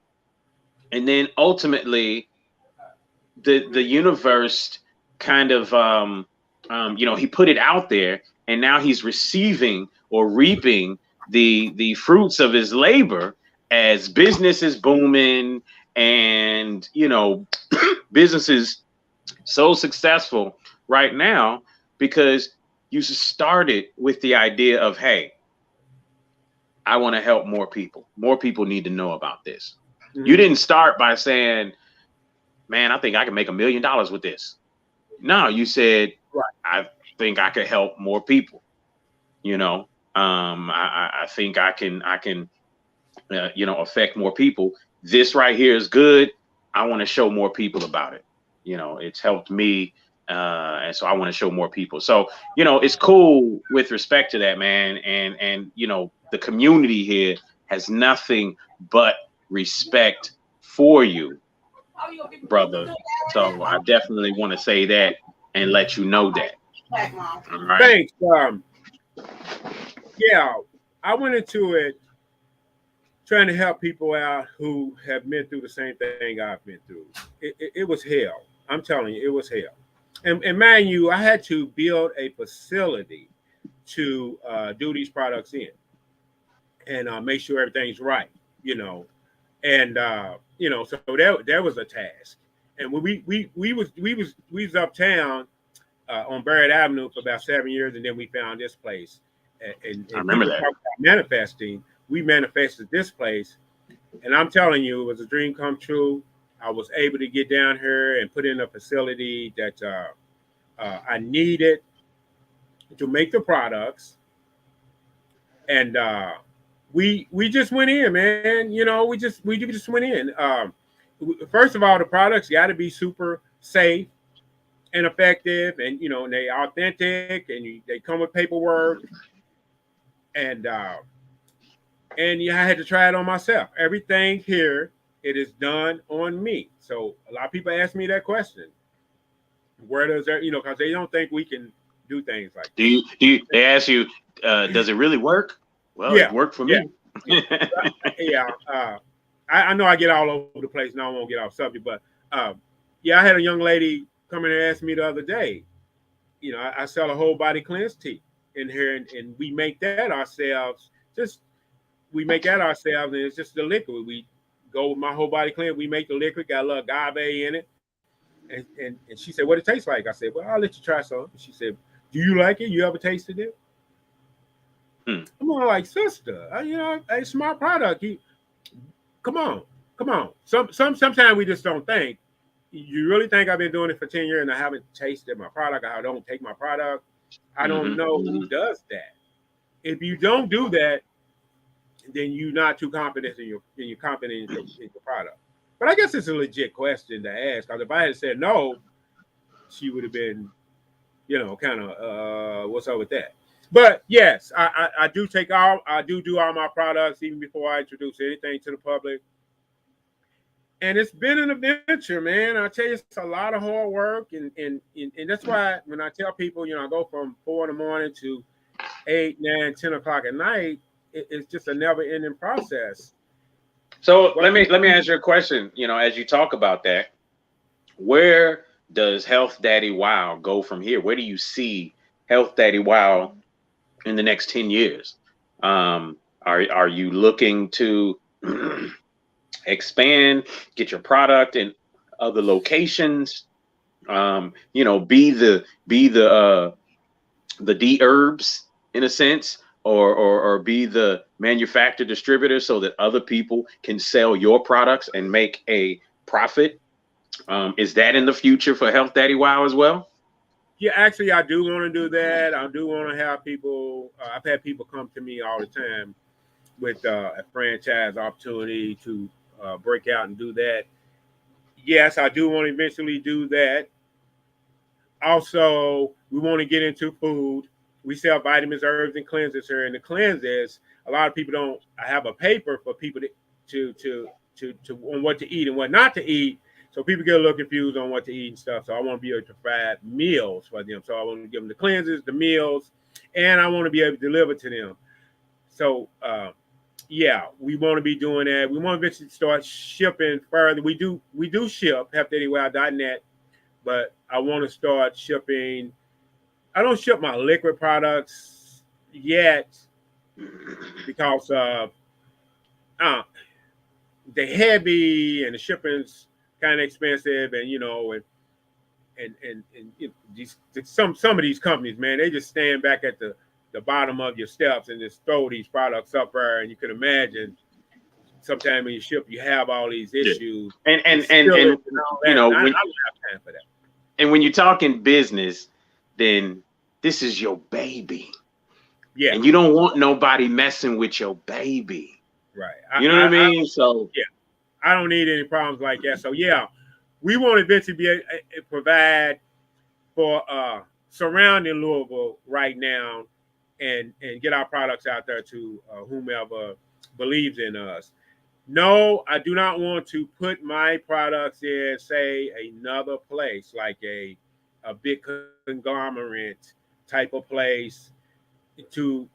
and then ultimately the universe kind of he put it out there, and now he's receiving or reaping the fruits of his labor as business is booming, and business is so successful right now because you started with the idea of, hey, I want to help more people. More people need to know about this. You didn't start by saying, man, I think I can make $1 million with this. No, you said, I think I could help more people. I think I can affect more people. This right here is good. I want to show more people about it. It's helped me. And so I want to show more people. So, it's cool with respect to that, man. And the community here has nothing but respect for you, brother. So I definitely want to say that and let you know that. All right. Thanks. I went into it trying to help people out who have been through the same thing I've been through. It was hell. I'm telling you, it was hell. And mind you, I had to build a facility to do these products in. and make sure everything's right, and so there was a task. And when we was uptown on Barrett Avenue for about 7 years, and then we found this place. And I remember that. Manifesting, we manifested this place, and I'm telling you, it was a dream come true. I was able to get down here and put in a facility that I needed to make the products, and we just went in, man. We just went in. First of all, the products got to be super safe and effective, and they authentic, and they come with paperwork, and I had to try it on myself. Everything here, it is done on me. So a lot of people ask me that question: where does that, because they don't think we can do things like that. They ask you, does it really work? Well, Yeah. It worked for me. Yeah. I know I get all over the place, and I won't get off subject, but I had a young lady come in and ask me the other day. I sell a whole body cleanse tea in here, and we make that ourselves. We make that ourselves, and it's just the liquid. We go with my whole body cleanse. We make the liquid, got a little agave in it, and she said, "What it tastes like?" I said, "Well, I'll let you try some." She said, "Do you like it? You ever tasted it?" I'm more like, sister, it's my product. Come on. Sometimes we just don't think. You really think I've been doing it for 10 years and I haven't tasted my product? I don't take my product. I don't know who does that. If you don't do that, then you're not too confident in your confidence in your product. But I guess it's a legit question to ask, because if I had said no, she would have been, kind of what's up with that. But yes, I do do all my products even before I introduce anything to the public. And it's been an adventure, man. I tell you, it's a lot of hard work, and that's why when I tell people, I go from 4 in the morning to 8, 9, 10 o'clock at night, it's just a never-ending process. So let me ask you a question. As you talk about that, where does Health Daddy Wow go from here? Where do you see Health Daddy Wow in the next 10 years? Are you looking to expand, get your product in other locations, be the D herbs in a sense, or be the manufacturer distributor so that other people can sell your products and make a profit? Is that in the future for Health Daddy Wow as well? Yeah, actually, I do want to do that. I do want to have people. I've had people come to me all the time with a franchise opportunity to break out and do that. Yes, I do want to eventually do that. Also, we want to get into food. We sell vitamins, herbs, and cleansers here. And the cleanses, a lot of people don't. I have a paper for people to on what to eat and what not to eat. So people get a little confused on what to eat and stuff. So I want to be able to provide meals for them. So I want to give them the cleanses, the meals, and I want to be able to deliver to them. So we want to be doing that. We want to eventually start shipping further. We do ship HealthDaddyWow.net, but I want to start shipping. I don't ship my liquid products yet because they're heavy and the shipping's kind of expensive, and some of these companies, man, they just stand back at the bottom of your steps and just throw these products up there, and you can imagine sometimes when you ship, you have all these issues. And I don't have time for that. And when you're talking business, then this is your baby. Yeah. And you don't want nobody messing with your baby. Right. You know what I mean? So yeah, I don't need any problems like that. So yeah, we want to eventually be able to provide for surrounding Louisville right now, and get our products out there to whomever believes in us. No, I do not want to put my products in, say, another place like a big conglomerate type of place.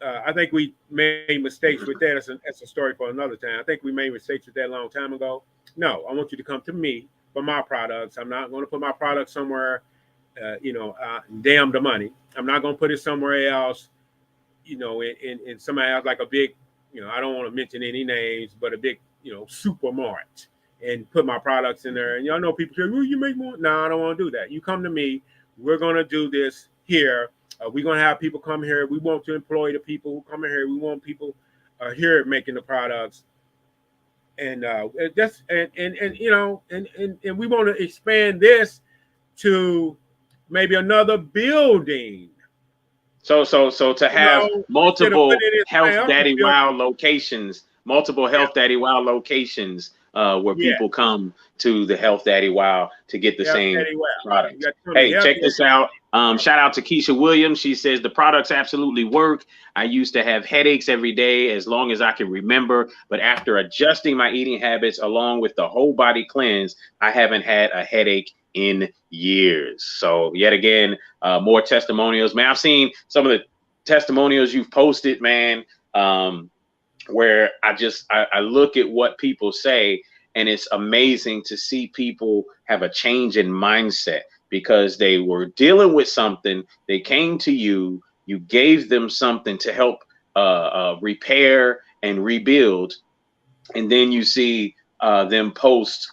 I think we made mistakes with that. That's a story for another time. I think we made mistakes with that a long time ago. No, I want you to come to me for my products. I'm not going to put my product somewhere, damn the money. I'm not going to put it somewhere else, in somewhere else like a big I don't want to mention any names, but a big, supermarket, and put my products in there. And y'all know people say, well, you make more. No, I don't want to do that. You come to me. We're going to do this here. We're going to have people come here. We want to employ the people who come in here. We want people here making the products. And that's and we want to expand this to maybe another building. So to have multiple Health Daddy Wow locations, where people come to the Health Daddy Wow to get the same product. Hey, check this out. Shout out to Keisha Williams. She says the products absolutely work. I used to have headaches every day as long as I can remember, but after adjusting my eating habits along with the whole body cleanse, I haven't had a headache in years. So yet again, more testimonials, man. I've seen some of the testimonials you've posted, man, where I look at what people say, and it's amazing to see people have a change in mindset because they were dealing with something. They came to you, you gave them something to help repair and rebuild, and then you see them post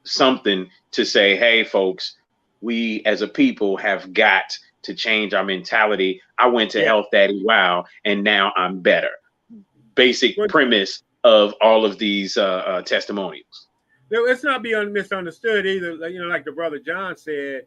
something to say, hey folks, we as a people have got to change our mentality. I went to Health Daddy Wow and now I'm better. Basic premise of all of these testimonials. Let's not be misunderstood either. Like the brother John said,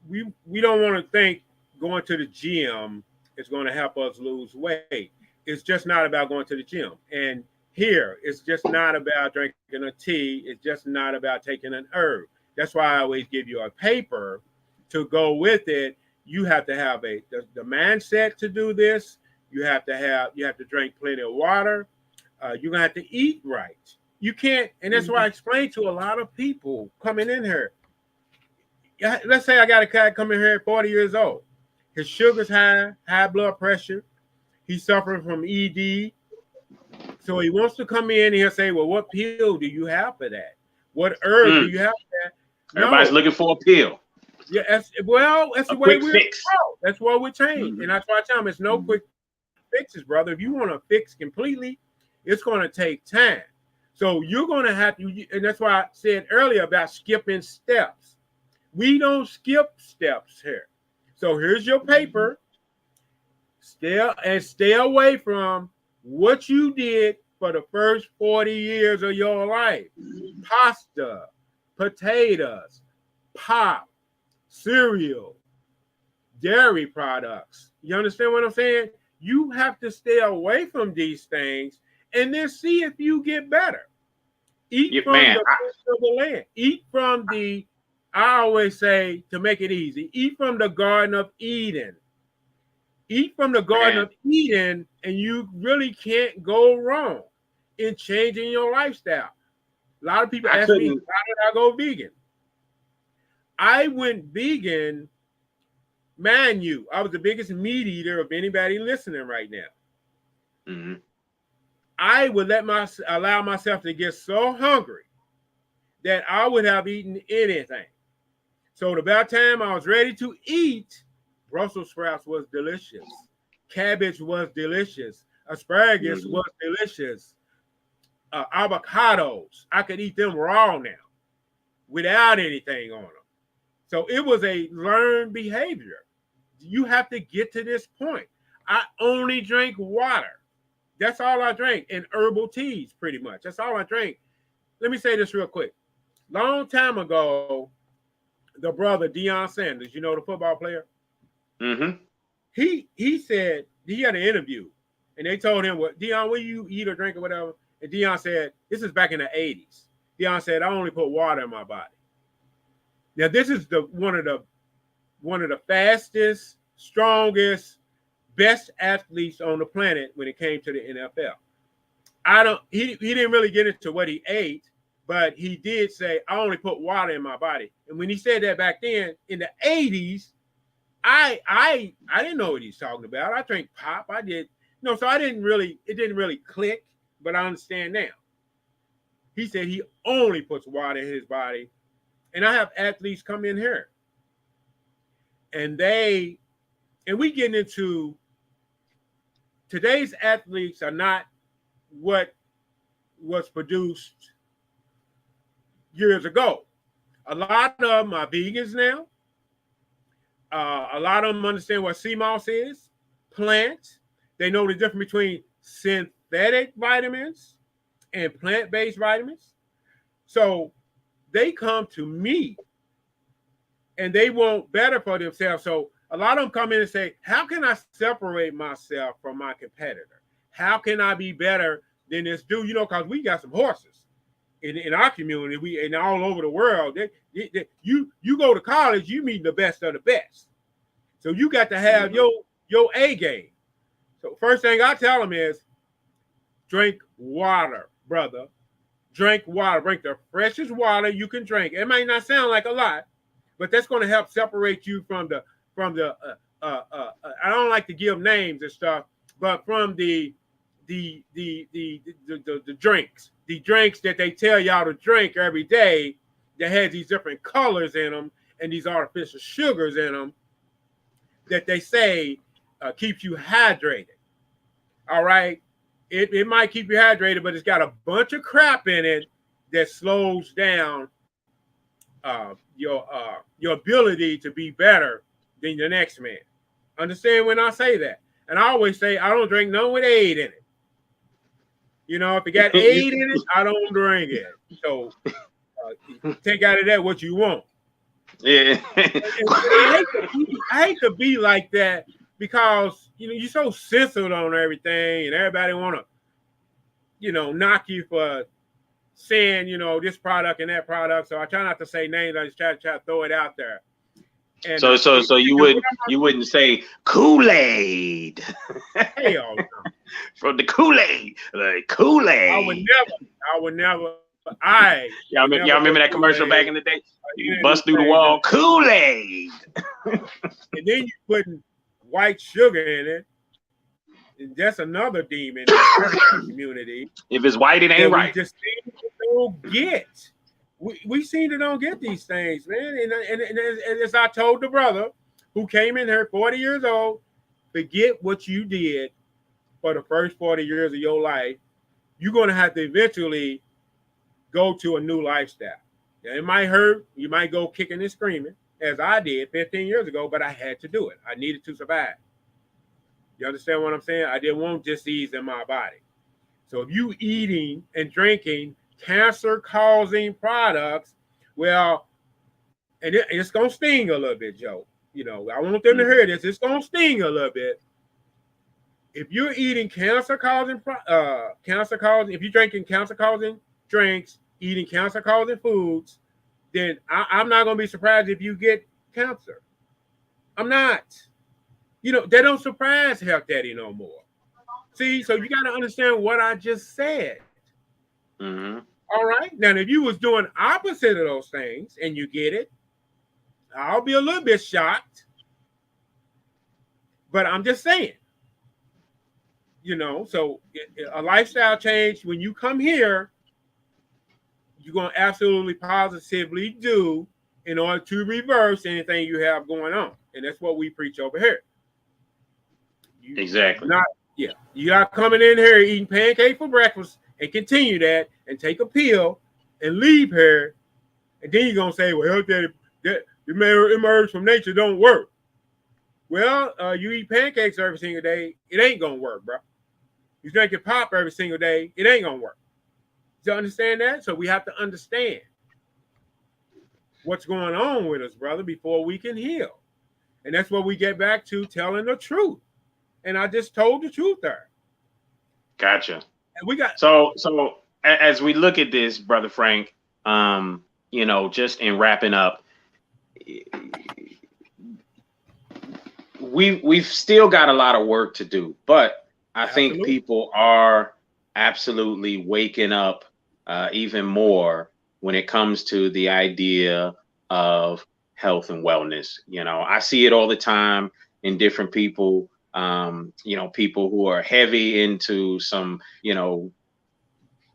we don't want to think going to the gym is going to help us lose weight. It's just not about going to the gym. And here, it's just not about drinking a tea. It's just not about taking an herb. That's why I always give you a paper to go with it. You have to have the mindset to do this. You have to drink plenty of water. You're gonna have to eat right. You can't, and that's why I explain to a lot of people coming in here. Let's say I got a guy coming here at 40 years old. His sugar's high blood pressure. He's suffering from ED. So he wants to come in and he'll say, well, what pill do you have for that? What herb do you have for that? Everybody's looking for a pill. Yeah, that's the way we're fix. That's what we're changing. And that's why I tell them it's no quick fixes, brother. If you want to fix completely, it's going to take time. So you're going to have to, and that's why I said earlier about skipping steps. We don't skip steps here. So here's your paper. Stay away from what you did for the first 40 years of your life. Pasta, potatoes, pop, cereal, dairy products. You understand what I'm saying? You have to stay away from these things and then see if you get better. Eat from the fruits of the land. Eat from I always say, to make it easy, eat from the Garden of Eden. Eat from the Garden of Eden, and you really can't go wrong in changing your lifestyle. A lot of people ask me, how did I go vegan? I went vegan, mind you, I was the biggest meat eater of anybody listening right now. Mm-hmm. I would allow myself to get so hungry that I would have eaten anything. So about time I was ready to eat, Brussels sprouts was delicious. Cabbage was delicious. Asparagus was delicious. Avocados, I could eat them raw now without anything on them. So it was a learned behavior. You have to get to this point. I only drink water. That's all I drink, and herbal teas, pretty much. That's all I drink. Let me say this real quick. Long time ago, the brother Deion Sanders, you know, the football player, he said, he had an interview, and they told him, "What, Deion, what do you eat or drink or whatever?" And Deion said, this is back in the 80s. Deion said, I only put water in my body. Now, this is one of the fastest, strongest, best athletes on the planet when it came to the NFL. He didn't really get into what he ate, but he did say, I only put water in my body. And when he said that back then in the 80s, I didn't know what he's talking about. I drank pop. I did, so it didn't really click, but I understand now. He said he only puts water in his body. And I have athletes come in here. And we getting into today's athletes are not what was produced years ago. A lot of them are vegans now. A lot of them understand what sea moss is, plants. They know the difference between synthetic vitamins and plant-based vitamins. So they come to me and they want better for themselves. So a lot of them come in and say, how can I separate myself from my competitor? How can I be better than this dude? You know, because we got some horses in our community, and all over the world. You go to college, you meet the best of the best. So you got to have your A game. So first thing I tell them is, drink water, brother. Drink water. Drink the freshest water you can drink. It might not sound like a lot, but that's going to help separate you from the I don't like to give names and stuff, but from the drinks, that they tell y'all to drink every day, that has these different colors in them and these artificial sugars in them, that they say keeps you hydrated. All right, it might keep you hydrated, but it's got a bunch of crap in it that slows down your ability to be better than the next man. Understand when I say that? And I always say I don't drink none with aid in it. You know, if it got aid in it, I don't drink it. So take out of that what you want. Yeah. I hate to be like that, because you know you're so sensitive on everything, and everybody want to, you know, knock you for saying, you know, this product and that product. So I try not to say names. I just try to throw it out there. And, so you wouldn't say Kool-Aid. Hell no. From the Kool-Aid, like Kool-Aid. I would never. Y'all remember that commercial back in the day? You bust through the wall, Kool-Aid. And then you putting white sugar in it. And that's another demon in the community. If it's white, it ain't right. We just seem to don't get. We seem to don't get these things, man. And as I told the brother who came in here 40 years old, forget what you did for the first 40 years of your life. You're going to have to eventually go to a new lifestyle. Now, it might hurt. You might go kicking and screaming, as I did 15 years ago, but I had to do it. I needed to survive. You understand what I'm saying? I didn't want disease in my body. So if you eating and drinking cancer-causing products, well, and it's going to sting a little bit, Joe. You know, I want them to hear this. It's going to sting a little bit. If you're eating cancer-causing, if you're drinking cancer-causing drinks, eating cancer-causing foods, then I'm not going to be surprised if you get cancer. I'm not. You know, they don't surprise Health Daddy no more. See, so you got to understand what I just said. Mm-hmm. All right. Now, if you was doing opposite of those things and you get it, I'll be a little bit shocked. But I'm just saying, you know, so a lifestyle change, when you come here, you're going to absolutely positively do in order to reverse anything you have going on. And that's what we preach over here. Exactly. You're not coming in here eating pancake for breakfast and continue that and take a pill and leave here. And then you're going to say, well, that emerge from nature don't work. Well, you eat pancakes every single day. It ain't going to work, bro. You drink your pop every single day. It ain't going to work. Do you understand that? So we have to understand what's going on with us, brother, before we can heal. And that's what we get back to, telling the truth. And I just told the truth there. Gotcha. And we got so as we look at this, Brother Frank, you know, just in wrapping up, we've still got a lot of work to do, but I think people are absolutely waking up even more when it comes to the idea of health and wellness. You know, I see it all the time in different people. You know, people who are heavy into some, you know,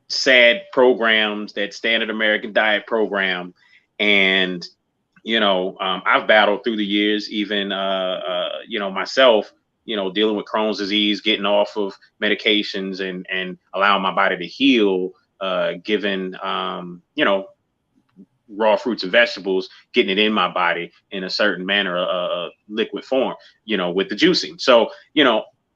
sad programs, that standard American diet program. And, you know, I've battled through the years, even, you know, myself dealing with Crohn's disease, getting off of medications and allowing my body to heal, given, raw fruits and vegetables, getting it in my body in a certain manner, liquid form, with the juicing. So,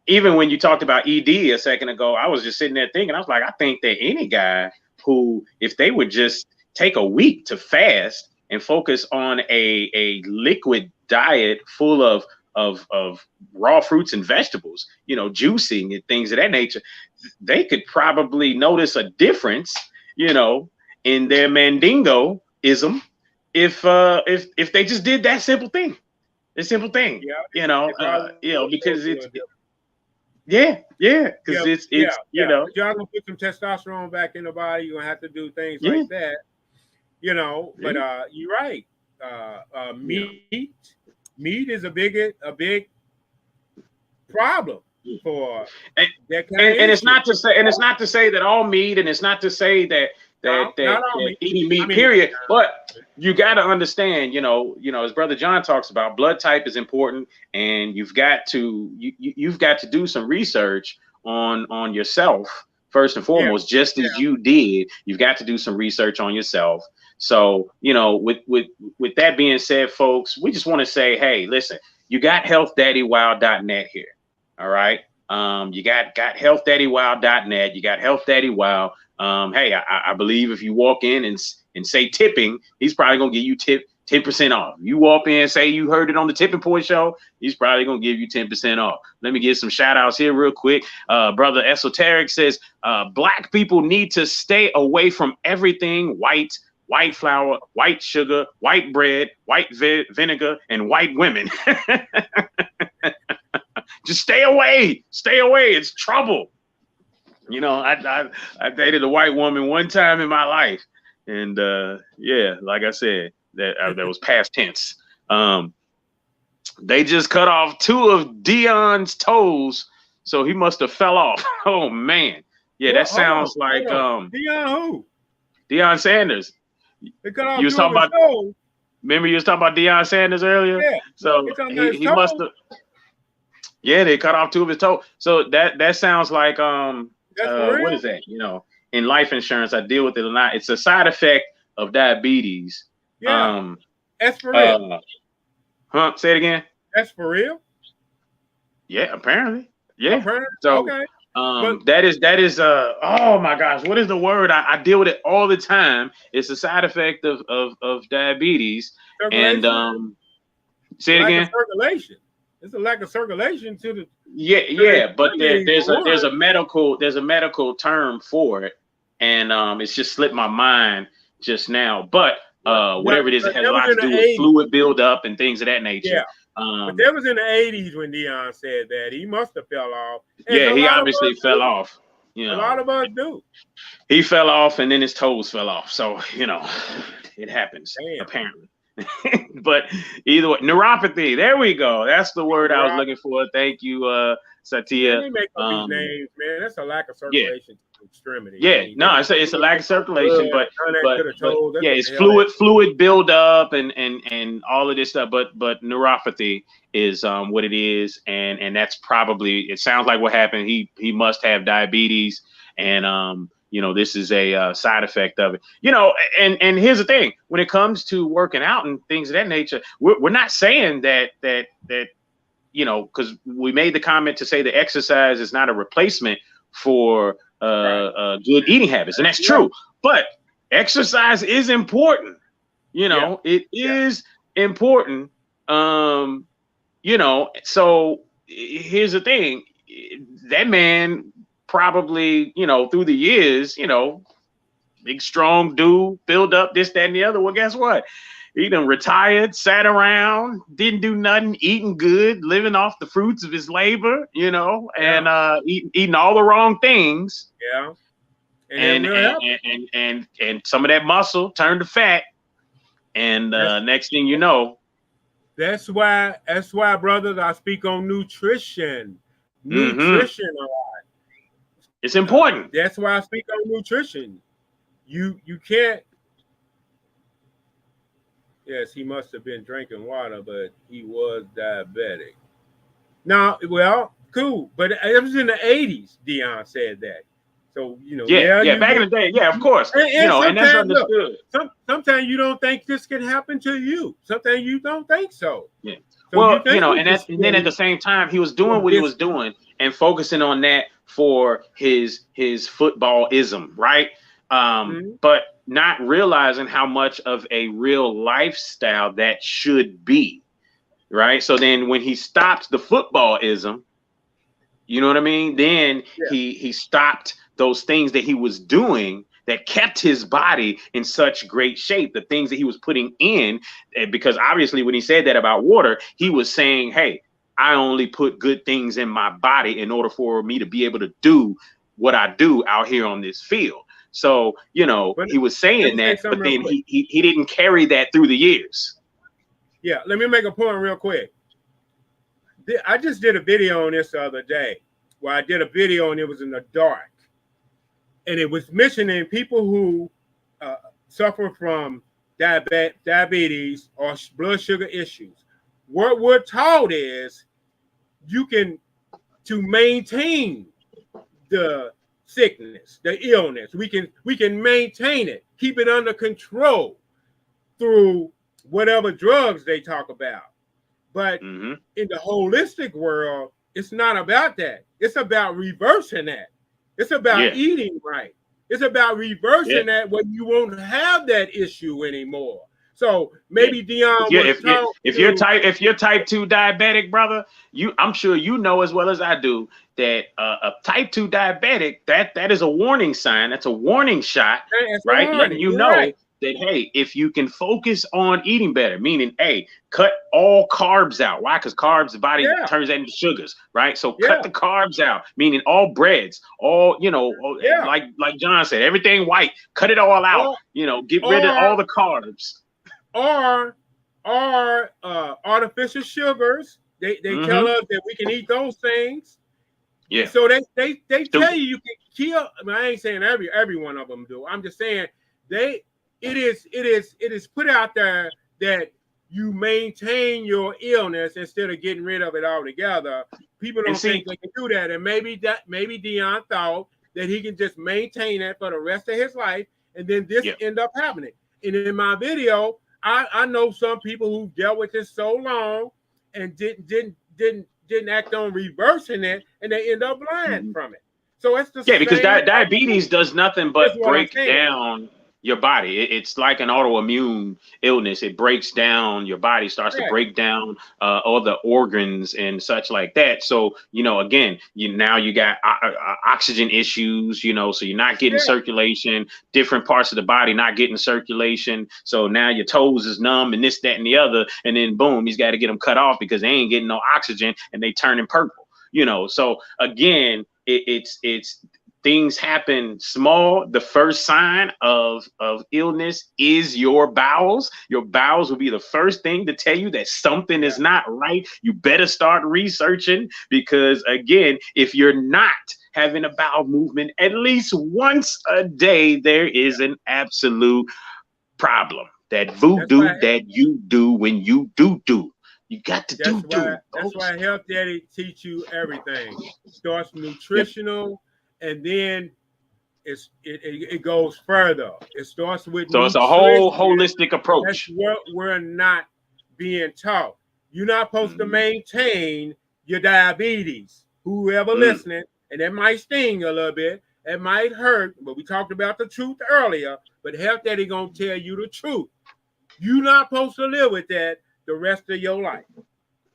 even when you talked about ED a second ago, I was just sitting there thinking, I was like, I think that any guy who, if they would just take a week to fast and focus on a liquid diet full of raw fruits and vegetables, juicing and things of that nature, they could probably notice a difference, in their Mandingo-ism if they just did that simple thing. The simple thing, because it's because y'all gonna put some testosterone back in the body. You're gonna have to do things like that, But you're right. Meat is a big problem for that kind of and it's not to say that all meat, and it's not to say that eating meat, period. But you got to understand, as Brother John talks about, blood type is important, and you've got to do some research on yourself first and foremost, just as you did. You've got to do some research on yourself. So, with that being said, folks, we just want to say, hey, listen, you got healthdaddywild.net here. All right. You got healthdaddywild.net. You got Health Daddy Wild. Hey, I believe if you walk in and say tipping, he's probably going to give you 10% off. You walk in and say you heard it on the Tipping Point Show, he's probably going to give you 10% off. Let me give some shout outs here real quick. Brother Esoteric says, Black people need to stay away from everything white flour, white sugar, white bread, white vinegar, and white women. Just stay away. It's trouble. I dated a white woman one time in my life, and like I said, that was past tense. They just cut off 2 of Dion's toes, so he must have fell off. Oh man, that sounds like Dion who? Deion Sanders. They cut off you was talking about toes. Remember you was talking about Deion Sanders earlier? Yeah. So he must have. Yeah, they cut off 2 of his toes. So that sounds like what is that? In life insurance, I deal with it a lot. It's a side effect of diabetes. Yeah. That's for real. Say it again. That's for real. Yeah, apparently. Yeah. Apparently? So okay. That is oh my gosh, what is the word? I deal with it all the time. It's a side effect of diabetes. And say it again. Circulation. It's a lack of circulation to the but there's a medical term for it, and it's just slipped my mind just now. But whatever it is, it has a lot to do with fluid buildup and things of that nature. Yeah. But that was in the 80s when Deion said that. He must have fell off. And he obviously fell off. A lot of us do. He fell off, and then his toes fell off. So it happens. Damn. Apparently. But either way, neuropathy. There we go. That's the word I was looking for. Thank you, Satya. They make up these names, man. That's a lack of circulation to extremity. Yeah, no, it's a lack of circulation, but it's fluid buildup and all of this stuff. But neuropathy is what it is, and that's probably, it sounds like what happened. He must have diabetes, and this is a side effect of it. And here's the thing: when it comes to working out and things of that nature, we're not saying that because we made the comment to say that exercise is not a replacement for good eating habits, and that's true. But exercise is important. It is important. So here's the thing: that man probably, through the years, big, strong dude, build up this, that, and the other. Well, guess what? He done retired, sat around, didn't do nothing, eating good, living off the fruits of his labor, and eating all the wrong things. Yeah. And some of that muscle turned to fat. And next thing you know. That's why, brothers, I speak on nutrition. Nutrition a lot. It's important. That's why I speak on nutrition. You can't. Yes, he must have been drinking water, but he was diabetic. No, well, cool, but it was in the 80s. Dion said that. So back in the day, of course, and that's understood. Sometimes you don't think this can happen to you. Sometimes you don't think so. Yeah. So well, and then at the same time, he was doing what he was doing and focusing on that for his footballism, right? But not realizing how much of a real lifestyle that should be, right? So then when he stopped the footballism, you know what I mean? Then he stopped those things that he was doing that kept his body in such great shape, the things that he was putting in, because obviously when he said that about water, he was saying, hey, I only put good things in my body in order for me to be able to do what I do out here on this field. So, he was saying that, but then he didn't carry that through the years. Yeah, let me make a point real quick. I just did a video on this the other day where I did a video and it was in the dark. And it was mentioning people who suffer from diabetes or blood sugar issues. What we're taught is to maintain the sickness, the illness. We can maintain it, keep it under control through whatever drugs they talk about. But in the holistic world, it's not about that. It's about reversing that. It's about eating right. It's about reversing that when you won't have that issue anymore. So maybe Dion if you're type 2 diabetic, brother, I'm sure you know as well as I do that a type 2 diabetic, that is a warning sign. That's a warning shot, right? Letting you know that, hey, if you can focus on eating better, meaning, hey, cut all carbs out. Why? Because carbs, the body turns that into sugars, right? So cut the carbs out, meaning all breads, all, like John said, everything white, cut it all out, get rid of all the carbs. Or artificial sugars. They tell us that we can eat those things. Yeah. So they tell you can kill. I mean, I ain't saying every one of them do. I'm just saying it is put out there that you maintain your illness instead of getting rid of it altogether. People don't think they can do that, and maybe Dion thought that he can just maintain it for the rest of his life, and then this end up happening. And in my video, I know some people who dealt with this so long and didn't act on reversing it, and they end up blind from it. So it's the same. Because diabetes does nothing but break down your body. It's like an autoimmune illness. It breaks down your body, starts to break down all the organs and such like that. So, again, now you got oxygen issues, so you're not getting circulation, different parts of the body not getting circulation. So now your toes is numb and this, that, and the other. And then boom, he's got to get them cut off because they ain't getting no oxygen and they turning purple, So again, it's things happen small. The first sign of illness is your bowels. Your bowels will be the first thing to tell you that something is not right. You better start researching because, again, if you're not having a bowel movement at least once a day, there is an absolute problem. That voodoo that you do when you do. You got to do. That's why Health Daddy teach you everything. It starts nutritional. And then it goes further. It starts with it's a whole holistic approach. That's what we're not being taught. You're not supposed to maintain your diabetes. Whoever listening, and that might sting a little bit, it might hurt, but we talked about the truth earlier. But Health Daddy gonna tell you the truth. You're not supposed to live with that the rest of your life.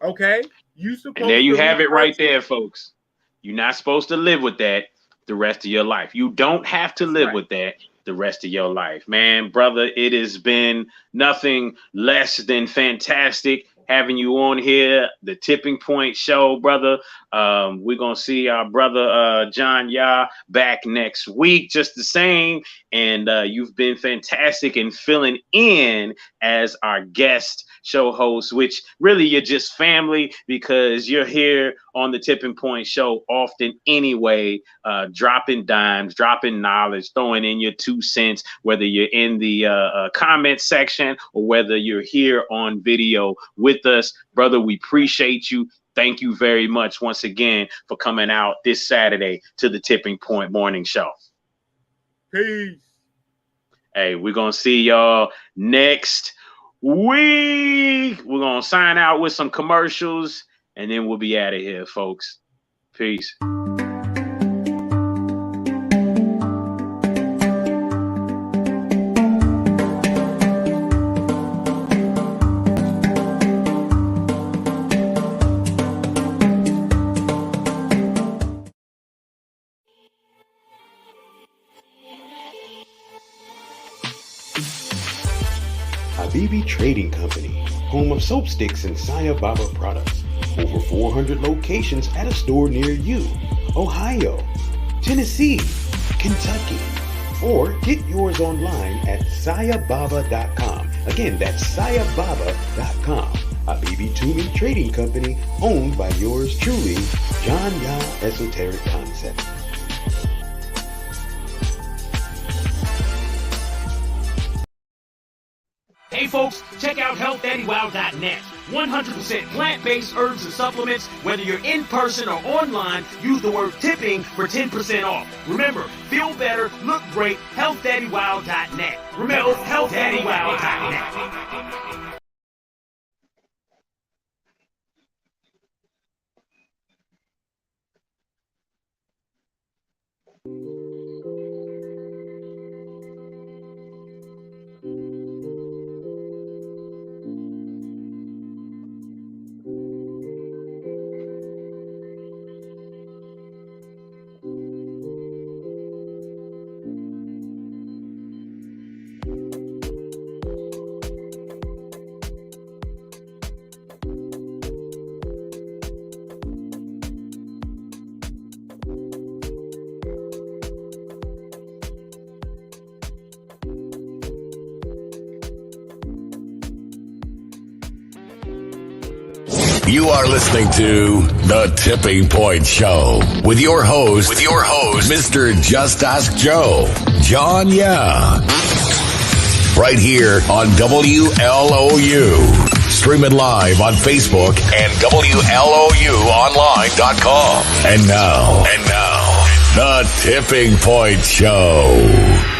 Okay? And there you have it right there, folks. You're not supposed to live with that the rest of your life. You don't have to live with that the rest of your life. Man, brother, it has been nothing less than fantastic having you on here, the Tipping Point Show, brother. We're going to see our brother John Yah back next week just the same. And you've been fantastic in filling in as our guest show host, which really you're just family because you're here on the Tipping Point Show often anyway, dropping dimes, dropping knowledge, throwing in your 2 cents, whether you're in the comment section or whether you're here on video with us. Brother, we appreciate you. thank you very much once again for coming out this Saturday to the Tipping Point Morning Show. Peace. Hey, we're going to see y'all next week. We're going to sign out with some commercials, and then we'll be out of here, folks. Peace. Habibi Trading Company, home of soap sticks and Saya Baba products. Over 400 locations at a store near you. Ohio, Tennessee, Kentucky. Or get yours online at sayababa.com. Again, that's sayababa.com. Habibi Tumi Trading Company, owned by yours truly, John Yah Esoteric Concepts. Hey folks, check out healthdaddywow.net. 100% plant-based herbs and supplements. Whether you're in person or online, use the word tipping for 10% off. Remember, feel better, look great, healthdaddywow.net. Remember, healthdaddywow.net. You are listening to The Tipping Point Show with your host, Mr. Just Ask Joe, John Yah. Right here on WLOU. Stream it live on Facebook and WLOUonline.com. And now, The Tipping Point Show.